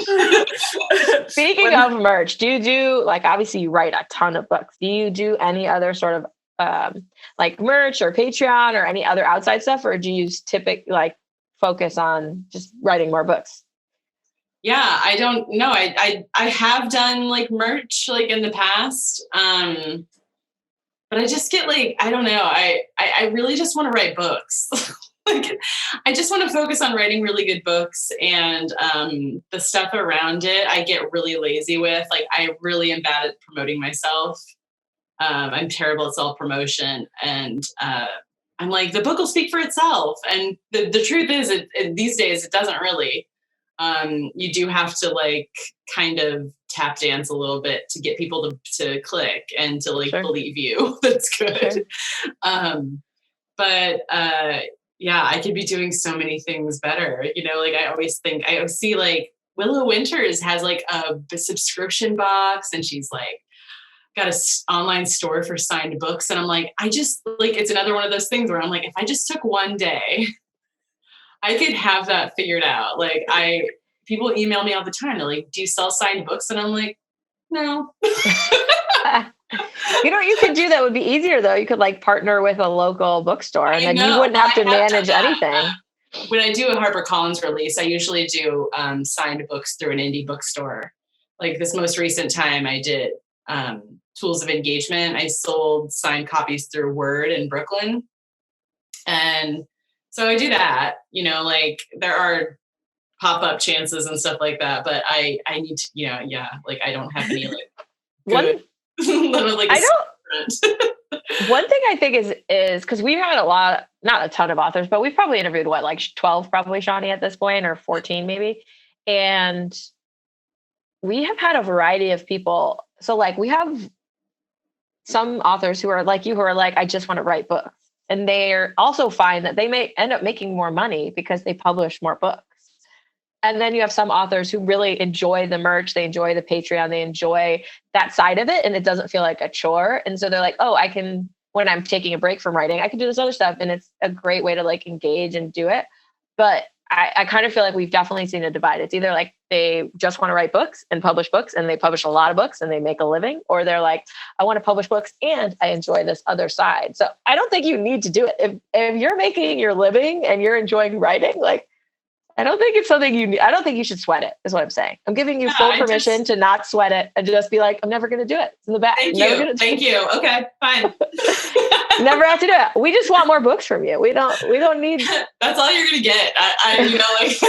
Speaking of merch, do you do, like, obviously you write a ton of books. Do you do any other sort of like merch or Patreon or any other outside stuff? Or do you typically focus on just writing more books? Yeah, I don't know. I have done like merch like in the past. But I just get I don't know. I really just want to write books. I just want to focus on writing really good books, and the stuff around it, I get really lazy with. I really am bad at promoting myself. I'm terrible at self-promotion, and I'm like, the book will speak for itself. And the truth is, these days, it doesn't really. You do have to kind of tap dance a little bit to get people to click and to Sure. believe you. That's good. Sure. But yeah, I could be doing so many things better. I always see Willow Winters has a subscription box, and she's got a online store for signed books. And I'm like, it's another one of those things where I'm like, if I just took one day, I could have that figured out. People email me all the time. They're like, do you sell signed books? And I'm like, no. You could do that would be easier though. You could partner with a local bookstore, and then you wouldn't have to manage anything. When I do a HarperCollins release, I usually do signed books through an indie bookstore. This most recent time I did Tools of Engagement. I sold signed copies through Word in Brooklyn. And so I do that, there are pop-up chances and stuff like that, but I need to, I don't have any good. One thing I think is because we've had not a ton of authors, but we've probably interviewed 12 probably, Shawnee, at this point, or 14 maybe. And we have had a variety of people. So we have some authors who are like you, who are I just want to write books. And they also find that they may end up making more money because they publish more books. And then you have some authors who really enjoy the merch, they enjoy the Patreon, they enjoy that side of it, and it doesn't feel like a chore. And so they're like, oh, I can, when I'm taking a break from writing, I can do this other stuff. And it's a great way to engage and do it. But I kind of feel like we've definitely seen a divide. It's either they just want to write books and publish books, and they publish a lot of books and they make a living, or they're like, I want to publish books and I enjoy this other side. So I don't think you need to do it. If you're making your living and you're enjoying writing, I don't think it's something I don't think you should sweat it, is what I'm saying. I'm giving you full permission to not sweat it and just be like, I'm never going to do it. It's in the back. Thank you. Okay, fine. Never have to do it. We just want more books from you. We don't need. That's all you're going to get. I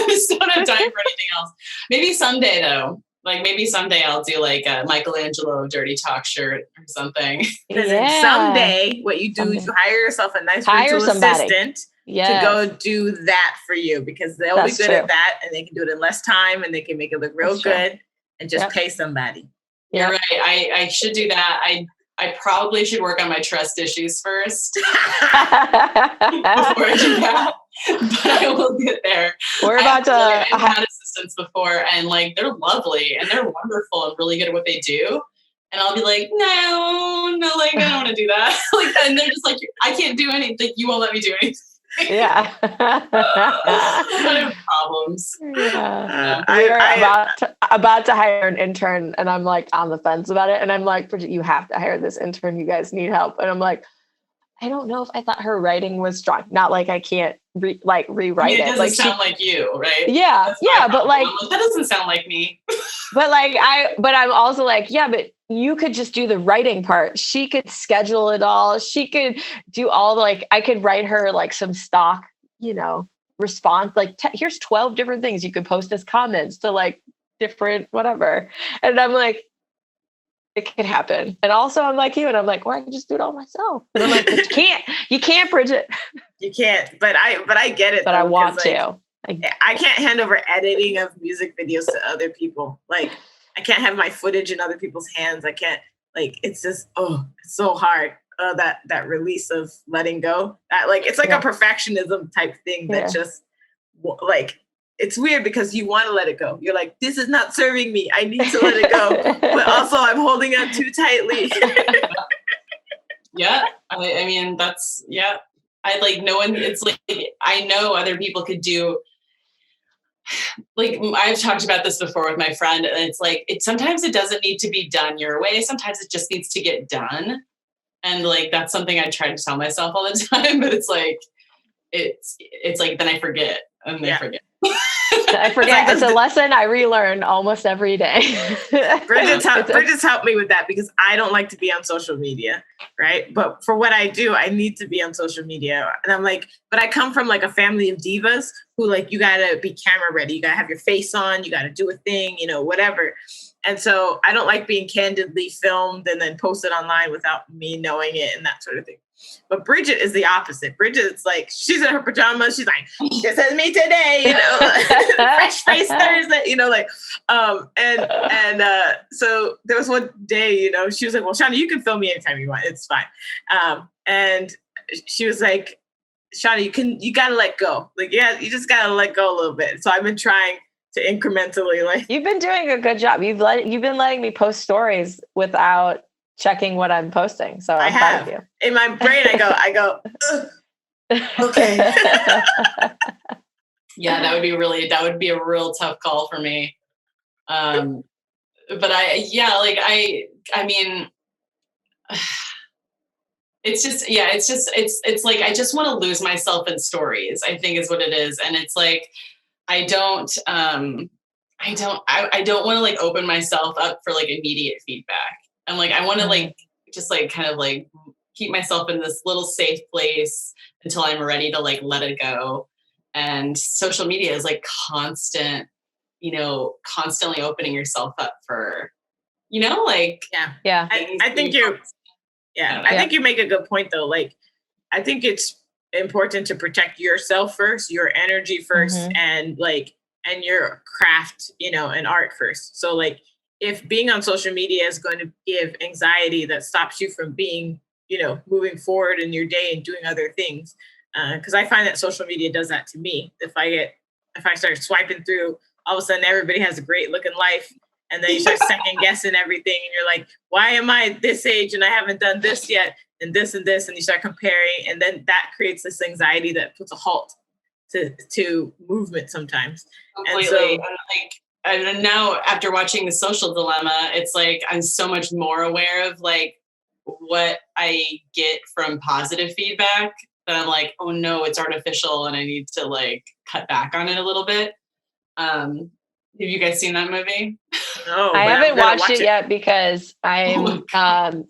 just don't have time for anything else. Maybe someday though. Maybe someday I'll do a Michelangelo dirty talk shirt or something. Because someday what you do is you hire yourself a nice virtual assistant. Yes. To go do that for you, because they'll be good at that, and they can do it in less time, and they can make it look real good, and just pay somebody. You're right. I should do that. I probably should work on my trust issues first before I do that, but I will get there. We're about to. I've had assistants before, and they're lovely and they're wonderful and really good at what they do. And I'll be like, no, I don't want to do that. And they're just like, I can't do anything. You won't let me do anything. Yeah. I have problems. Yeah. We're about to hire an intern, and I'm on the fence about it. And I'm like, Bridget, you have to hire this intern. You guys need help. And I'm like, I don't know if I thought her writing was strong. Not I can't rewrite it. It doesn't sound like you, right? Yeah. But that doesn't sound like me. But I'm also but you could just do the writing part. She could schedule it all. She could do all I could write her some stock, response. Here's 12 different things you could post as comments to different whatever. And I'm like, it could happen. And also I'm like you, and I'm like, or I can just do it all myself. And I'm like, you can't, Bridget. You can't. But I get it. But I want to. I can't hand over editing of music videos to other people. Like, I can't have my footage in other people's hands. I can't, like, it's just, it's so hard. That release of letting go. That, like, it's like a perfectionism type thing that just, like, it's weird because you want to let it go. You're like, this is not serving me. I need to let it go. But also I'm holding on too tightly. Yeah. I mean, that's, I like, no one, it's like, I know other people could do, like, I've talked about this before with my friend, and it's like, sometimes it doesn't need to be done your way. Sometimes it just needs to get done. And like, that's something I try to tell myself all the time, but it's like, it's like, then I forget and I forget. I forget. It's a lesson I relearn almost every day. Bridget's helped me with that because I don't like to be on social media, right? But for what I do, I need to be on social media. And I'm like, but I come from like a family of divas who, like, you gotta be camera ready. You gotta have your face on. You gotta do a thing, whatever. And so I don't like being candidly filmed and then posted online without me knowing it and that sort of thing. But Bridget is the opposite. Bridget's like, she's in her pajamas. She's like, this is me today, fresh face Thursday, so there was one day, she was like, well, Shauna, you can film me anytime you want. It's fine. And she was like, Shauna, you got to let go. Like, yeah, you just got to let go a little bit. So I've been trying to incrementally, like. You've been doing a good job. You've been letting me post stories without checking what I'm posting. So I'm proud of you. In my brain, I go, okay. Yeah, that would be a real tough call for me. But I mean, it's like, I just want to lose myself in stories, I think is what it is. And it's like, I don't want to like open myself up for like immediate feedback. I'm like, I want to like, just like kind of like keep myself in this little safe place until I'm ready to like let it go. And social media is like constantly opening yourself up for, like, I think I think you make a good point though. Like, I think it's important to protect yourself first, your energy first, and your craft, and art first. So like, if being on social media is going to give anxiety that stops you from being, moving forward in your day and doing other things, because I find that social media does that to me. If I start swiping through, all of a sudden everybody has a great looking life, and then you start second guessing everything, and you're like, why am I this age and I haven't done this yet, and this, and you start comparing, and then that creates this anxiety that puts a halt to movement sometimes. Completely. And now after watching The Social Dilemma, it's like I'm so much more aware of like what I get from positive feedback that I'm like, oh no, it's artificial and I need to like cut back on it a little bit. Have you guys seen that movie? No, I haven't watched it yet because I'm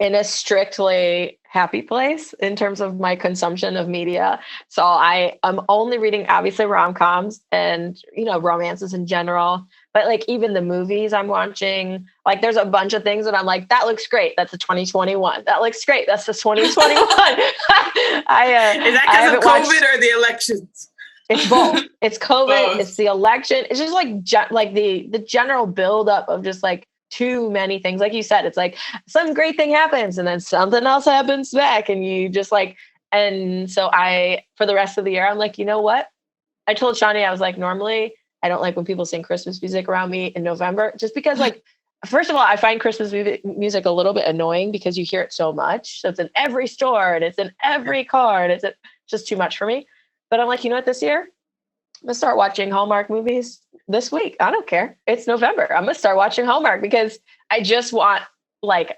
in a strictly happy place in terms of my consumption of media. So I'm only reading obviously rom-coms and, romances in general. But like even the movies I'm watching, like there's a bunch of things that I'm like, that looks great. That's a 2021. That looks great. That's the 2021. Is that because of COVID or the elections? It's both. It's COVID. Both. It's the election. It's just like the general buildup of just like too many things. Like you said, it's like some great thing happens and then something else happens back, and you just like. And so for the rest of the year, I'm like, you know what? I told Shawnee, I was like, normally I don't like when people sing Christmas music around me in November, just because like, first of all, I find Christmas music a little bit annoying because you hear it so much. So it's in every store and it's in every car, and it's just too much for me. But I'm like, you know what, this year, I'm going to start watching Hallmark movies this week. I don't care. It's November. I'm going to start watching Hallmark because I just want like,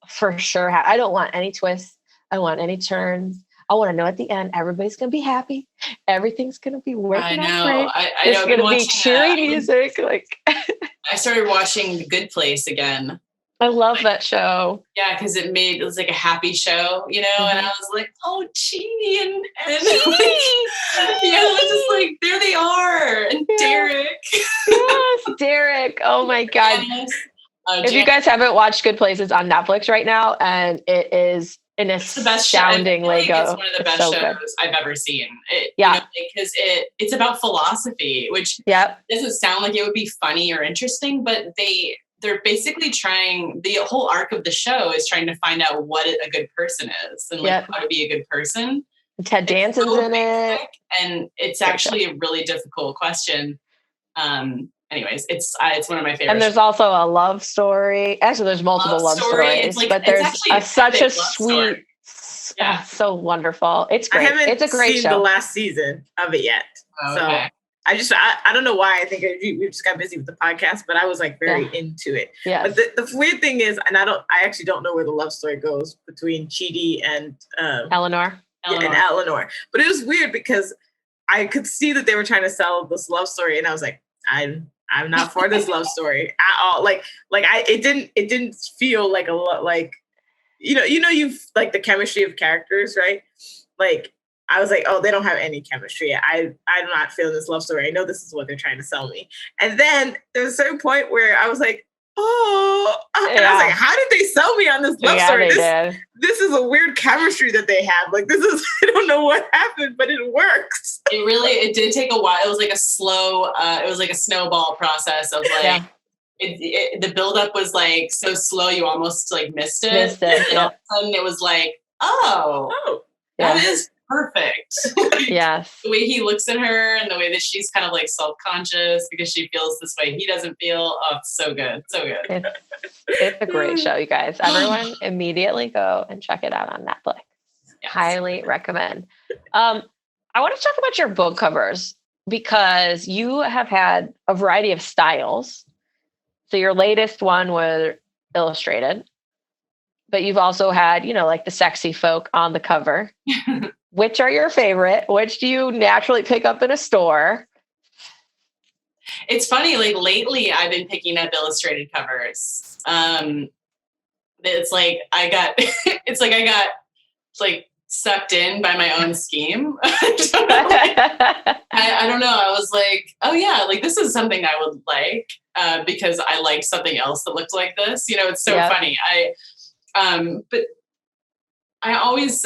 for sure. I don't want any twists. I don't want any turns. I want to know at the end, everybody's going to be happy. Everything's going to be working out great. It's going to be cheery music. Like I started watching The Good Place again. I love that show. Yeah, because it was like a happy show, and I was like, oh, Jeannie and like, it was just like, there they are, and Derek. Yes, Derek. Oh my God. If you guys haven't watched Good Place, it's on Netflix right now, and it is an It's the best show. astoundingly It's one of the best shows I've ever seen. Because it's about philosophy, which doesn't sound like it would be funny or interesting, but they're basically trying, the whole arc of the show is trying to find out what a good person is and like how to be a good person. Ted Danson's in it. And it's actually a really difficult question. Anyways, it's one of my favorites. And there's also a love story. Actually, there's multiple love stories, but there's such a sweet, so wonderful. It's great. It's a great show. I haven't seen the last season of it yet. Okay. So I don't know why. I think we just got busy with the podcast, but I was like very into it. Yeah. But the weird thing is, and I actually don't know where the love story goes between Chidi and Eleanor. And Eleanor. But it was weird because I could see that they were trying to sell this love story, and I was like, I'm not for this love story at all. It didn't feel like a lot like, you've like the chemistry of characters, right? Like I was like, oh, they don't have any chemistry. I'm not feeling this love story. I know this is what they're trying to sell me. And then there's a certain point where I was like, oh, and I was like, how did they sell me on this love story? This is a weird chemistry that they have. Like I don't know what happened, but it works. It did take a while. It was like a slow, it was like a snowball process of like, the buildup was like so slow you almost like missed it. And all of a sudden it was like, that is perfect. Yes. The way he looks at her and the way that she's kind of like self-conscious because she feels this way he doesn't feel. Oh, it's so good. So good. It's a great show, you guys. Everyone immediately go and check it out on Netflix. Yes. Highly recommend. I want to talk about your book covers because you have had a variety of styles. So your latest one was illustrated, but you've also had, like the sexy folk on the cover. Which are your favorite? Which do you naturally pick up in a store? It's funny, like lately I've been picking up illustrated covers. It's like I got sucked in by my own scheme. I don't know. I was like, oh yeah, like this is something I would like because I liked something else that looked like this. It's so funny. But I always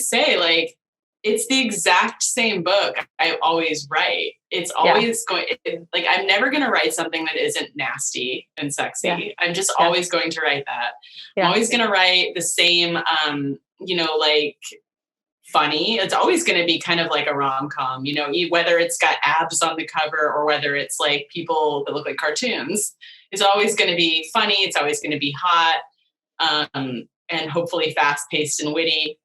say like, it's the exact same book I always write. It's always like, I'm never going to write something that isn't nasty and sexy. Yeah. I'm just always going to write that. Yeah. I'm always going to write the same, like funny. It's always going to be kind of like a rom-com, whether it's got abs on the cover or whether it's like people that look like cartoons. It's always going to be funny. It's always going to be hot. And hopefully fast-paced and witty.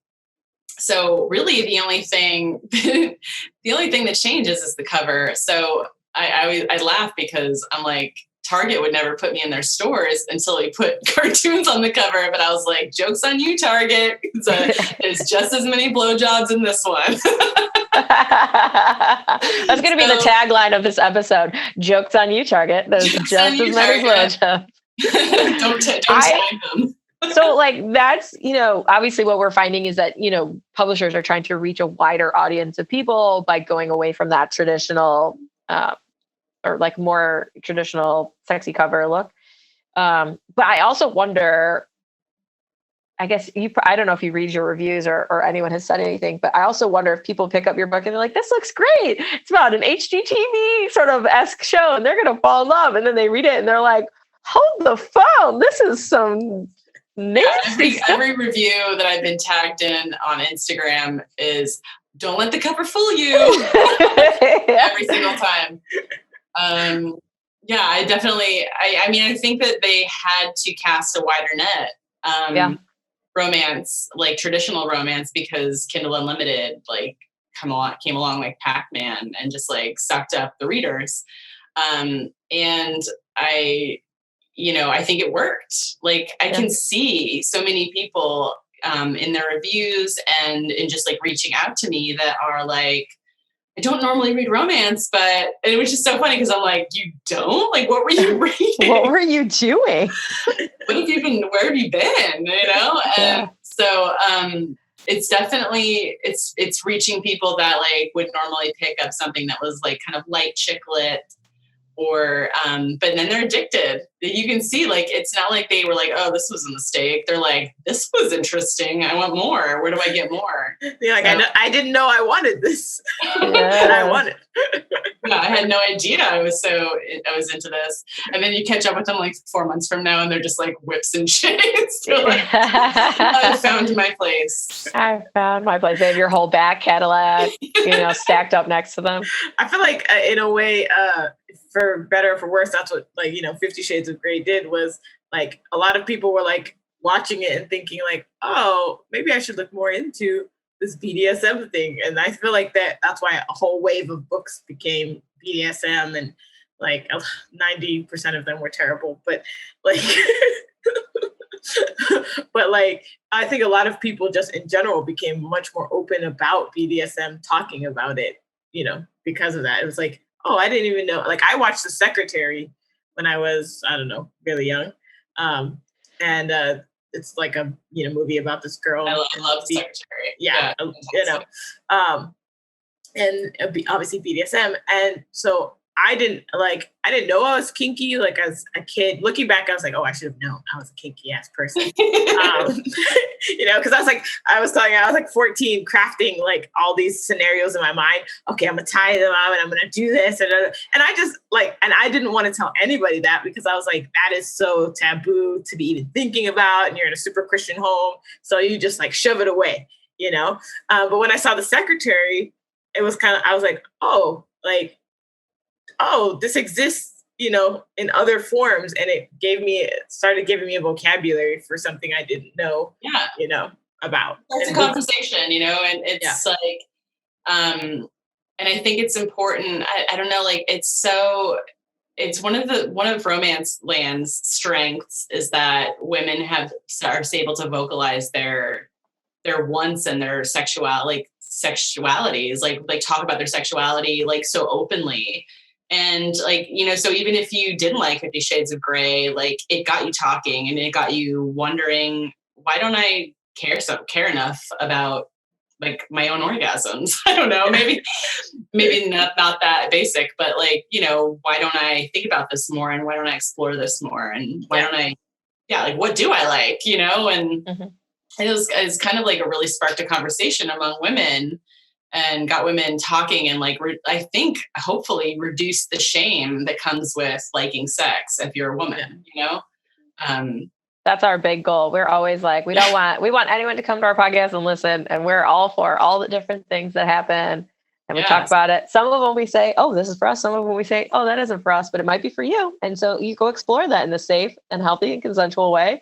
So really the only thing that changes is the cover. So I laugh because I'm like, Target would never put me in their stores until we put cartoons on the cover. But I was like, joke's on you, Target. There's just as many blowjobs in this one. That's going to be the tagline of this episode. Joke's on you, Target. There's just as many blowjobs. Don't tag them. So like, that's, obviously what we're finding is that, publishers are trying to reach a wider audience of people by going away from that traditional, or like more traditional sexy cover look. But I also wonder, I guess I don't know if you read your reviews or anyone has said anything, but I also wonder if people pick up your book and they're like, this looks great. It's about an HGTV sort of esque show and they're going to fall in love. And then they read it and they're like, hold the phone. This is some every review that I've been tagged in on Instagram is don't let the cover fool you. Every single time. I definitely, I think that they had to cast a wider net. Romance, like traditional romance, because Kindle Unlimited came along like Pac-Man and just like sucked up the readers. And I think it worked. Like I can see so many people in their reviews and in just like reaching out to me that are like, I don't normally read romance, but it was just so funny because I'm like, you don't? Like, what were you reading? What were you doing? Where have you been? And so it's definitely, it's reaching people that like would normally pick up something that was like kind of light chick lit. or but then they're addicted. You can see, like, it's not like they were like, oh, this was a mistake. They're like, this was interesting, I want more. Where do I get more? You're like, I didn't know I wanted this. Yeah. But I want it. Yeah, I had no idea I was into this. And then you catch up with them like 4 months from now and they're just like whips and chains. They're like, I found my place. I found my place. They have your whole back Cadillac, stacked up next to them. I feel like in a way, for better or for worse, that's what 50 Shades of Grey did, was like a lot of people were like watching it and thinking like, oh, maybe I should look more into this BDSM thing. And I feel like that's why a whole wave of books became BDSM, and like 90% of them were terrible, but like but like I think a lot of people just in general became much more open about BDSM, talking about it, because of that. It was like, oh, I didn't even know. Like, I watched The Secretary when I was, I don't know, really young. And it's like a, movie about this girl. I love The Secretary. Yeah. And obviously BDSM. And so I didn't know I was kinky. Like, as a kid, looking back, I was like, oh, I should have known I was a kinky ass person. Because I was 14, crafting like all these scenarios in my mind. Okay, I'm gonna tie them up and I'm gonna do this. And I just and I didn't want to tell anybody that, because I was like, that is so taboo to be even thinking about. And you're in a super Christian home. So you just like shove it away, But when I saw The Secretary, it was I was like, oh, this exists, in other forms. And it started giving me a vocabulary for something I didn't know, about. It's a conversation, and it's and I think it's important. I don't know, like, it's one of Romance Land's strengths is that women are able to vocalize their wants and their sexualities, like talk about their sexuality, like, so openly. And like, so even if you didn't like 50 Shades of Grey, like, it got you talking and it got you wondering, why don't I care enough about like my own orgasms? I don't know, maybe not that basic, but like, why don't I think about this more, and why don't I explore this more, and why don't I, like, what do I like, and it was kind of like a really sparked a conversation among women and got women talking, and like, I think hopefully reduce the shame that comes with liking sex if you're a woman, That's our big goal. We're always like, we want anyone to come to our podcast and listen. And we're all for all the different things that happen. And we talk about it. Some of them we say, oh, this is for us. Some of them we say, oh, that isn't for us, but it might be for you. And so you go explore that in a safe and healthy and consensual way,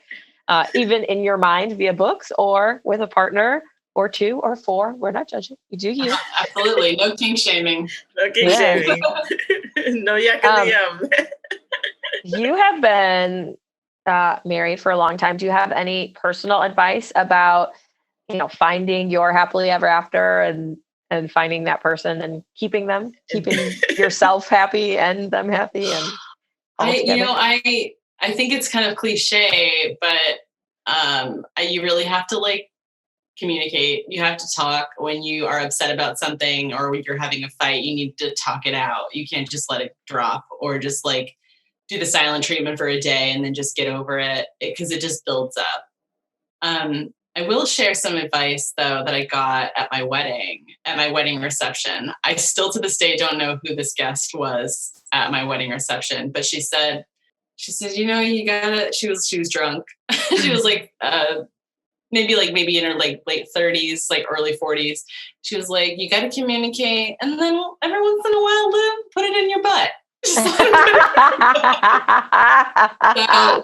even in your mind via books or with a partner or 2 or 4. We're not judging. You do you. Absolutely. No kink shaming. No kink shaming. No yuck. You have been married for a long time. Do you have any personal advice about, finding your happily ever after and finding that person and keeping yourself happy and them happy? And I think it's kind of cliche, but you really have to like communicate. You have to talk when you are upset about something, or when you're having a fight. You need to talk it out. You can't just let it drop, or just like do the silent treatment for a day and then just get over it, because it just builds up. I will share some advice though that I got at my wedding reception. I still to this day don't know who this guest was at my wedding reception, but she said, you gotta, she was drunk. She was like, maybe in her like late 30s, like early 40s. She was like, you got to communicate, and then every once in a while, put it in your butt. So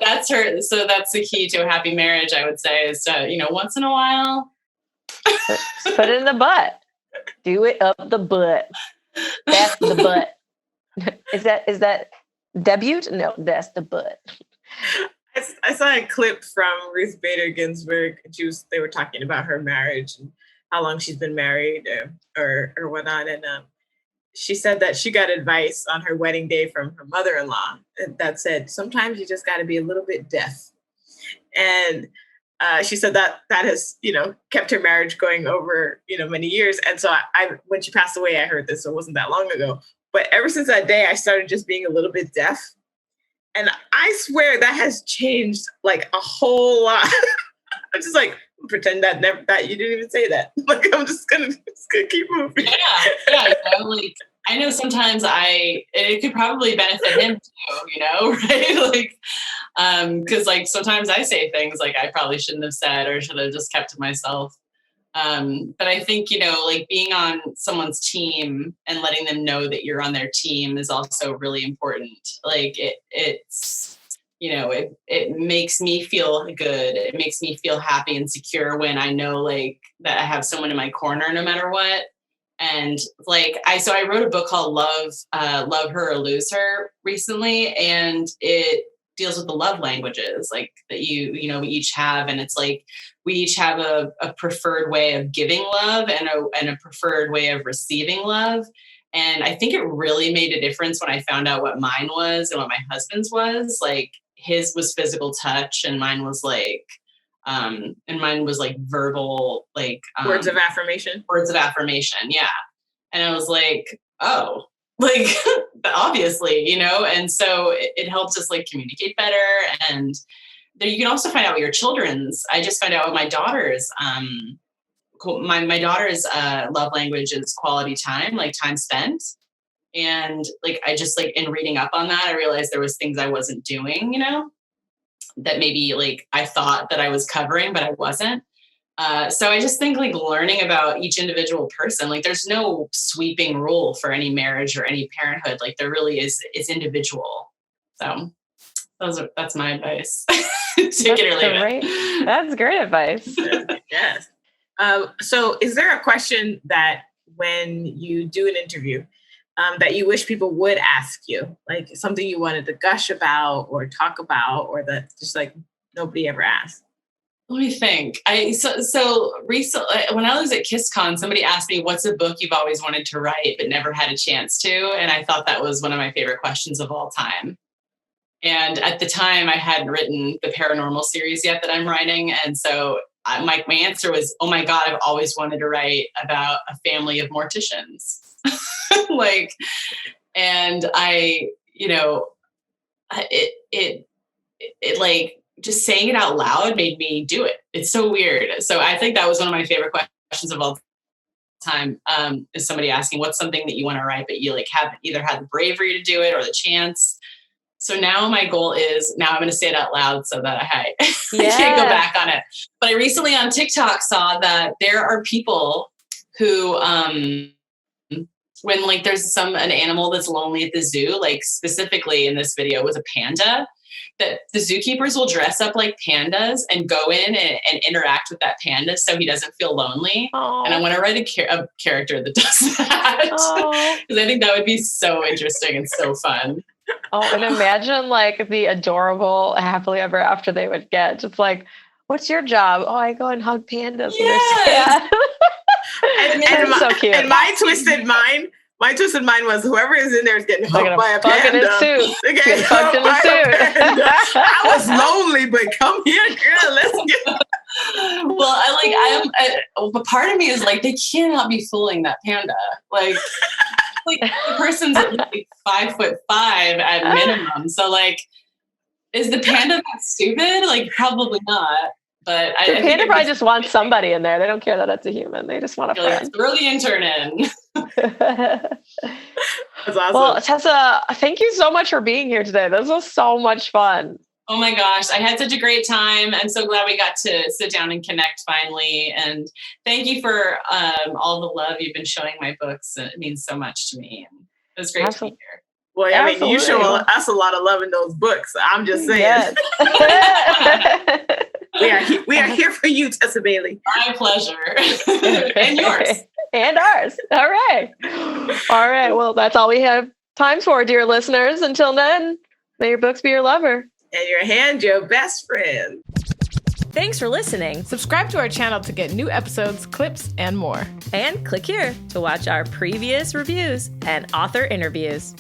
that's her. So that's the key to a happy marriage, I would say, is to, once in a while, put it in the butt. Do it up the butt. That's the butt. Is that debut? No, that's the butt. I saw a clip from Ruth Bader Ginsburg. They were talking about her marriage and how long she's been married or whatnot. And she said that she got advice on her wedding day from her mother-in-law that said, sometimes you just got to be a little bit deaf. And she said that has, kept her marriage going over, many years. And so I when she passed away, I heard this, so it wasn't that long ago. But ever since that day, I started just being a little bit deaf. And I swear that has changed like a whole lot. I'm just like, pretend that you didn't even say that. Like, I'm just gonna keep moving. Yeah. Like, I know sometimes it could probably benefit him too, right? Like, because like sometimes I say things like I probably shouldn't have said or should have just kept to myself. But I think, like being on someone's team and letting them know that you're on their team is also really important. Like it's, it makes me feel good. It makes me feel happy and secure when I know like that I have someone in my corner no matter what. And like, I wrote a book called Love Her or Lose Her recently. And it deals with the love languages like that we each have. And it's like, we each have a preferred way of giving love and a preferred way of receiving love. And I think it really made a difference when I found out what mine was and what my husband's was. Like his was physical touch and mine was like verbal, like words of affirmation. Yeah. And I was like, oh, like obviously, and so it helps us like communicate better. And you can also find out what your children's. I just found out what my daughter's my daughter's love language is quality time, like time spent. And like I just like in reading up on that, I realized there was things I wasn't doing, that maybe like I thought that I was covering, but I wasn't. So I just think like learning about each individual person, like there's no sweeping rule for any marriage or any parenthood. Like there really is, it's individual. So that's my advice. Take it or leave it. That's great advice. Yes. So is there a question that when you do an interview that you wish people would ask you, like something you wanted to gush about or talk about, or that just like nobody ever asked? Let me think. So recently, when I was at KissCon, somebody asked me, what's a book you've always wanted to write but never had a chance to? And I thought that was one of my favorite questions of all time. And at the time I hadn't written the paranormal series yet that I'm writing. And so my answer was, oh my God, I've always wanted to write about a family of morticians. And I, it like, just saying it out loud made me do it. It's so weird. So I think that was one of my favorite questions of all time, is somebody asking what's something that you want to write, but you like haven't either had the bravery to do it or the chance. So now my goal is I'm going to say it out loud so that I can't go back on it. But I recently on TikTok saw that there are people who, when like there's an animal that's lonely at the zoo, like specifically in this video was a panda, that the zookeepers will dress up like pandas and go in and interact with that panda so he doesn't feel lonely. Aww. And I want to write a character that does that because I think that would be so interesting and so fun. Oh, and imagine like the adorable happily ever after they would get. Just like, what's your job? Oh, I go and hug pandas. Yes. And so cute. And my twisted mind was whoever is in there is getting hugged by a panda. In a suit. Getting hugged in a suit. I was lonely, but come here, girl. Let's get. Well, but part of me is like, they cannot be fooling that panda. Like the person's at like 5'5" at minimum. So like, is the panda that stupid? Like, probably not. But the panda probably just wants somebody in there. They don't care that it's a human. They just want a friend. Throw the intern in. That's awesome. Well, Tessa, thank you so much for being here today. This was so much fun. Oh my gosh, I had such a great time. I'm so glad we got to sit down and connect finally. And thank you for all the love you've been showing my books. It means so much to me. And it was great to be here. Well, I mean, you show us a lot of love in those books. I'm just saying. Yes. We are here for you, Tessa Bailey. My pleasure. And yours. And ours. All right. All right. Well, that's all we have time for, dear listeners. Until then, may your books be your lover. And your hand, your best friend. Thanks for listening. Subscribe to our channel to get new episodes, clips, and more. And click here to watch our previous reviews and author interviews.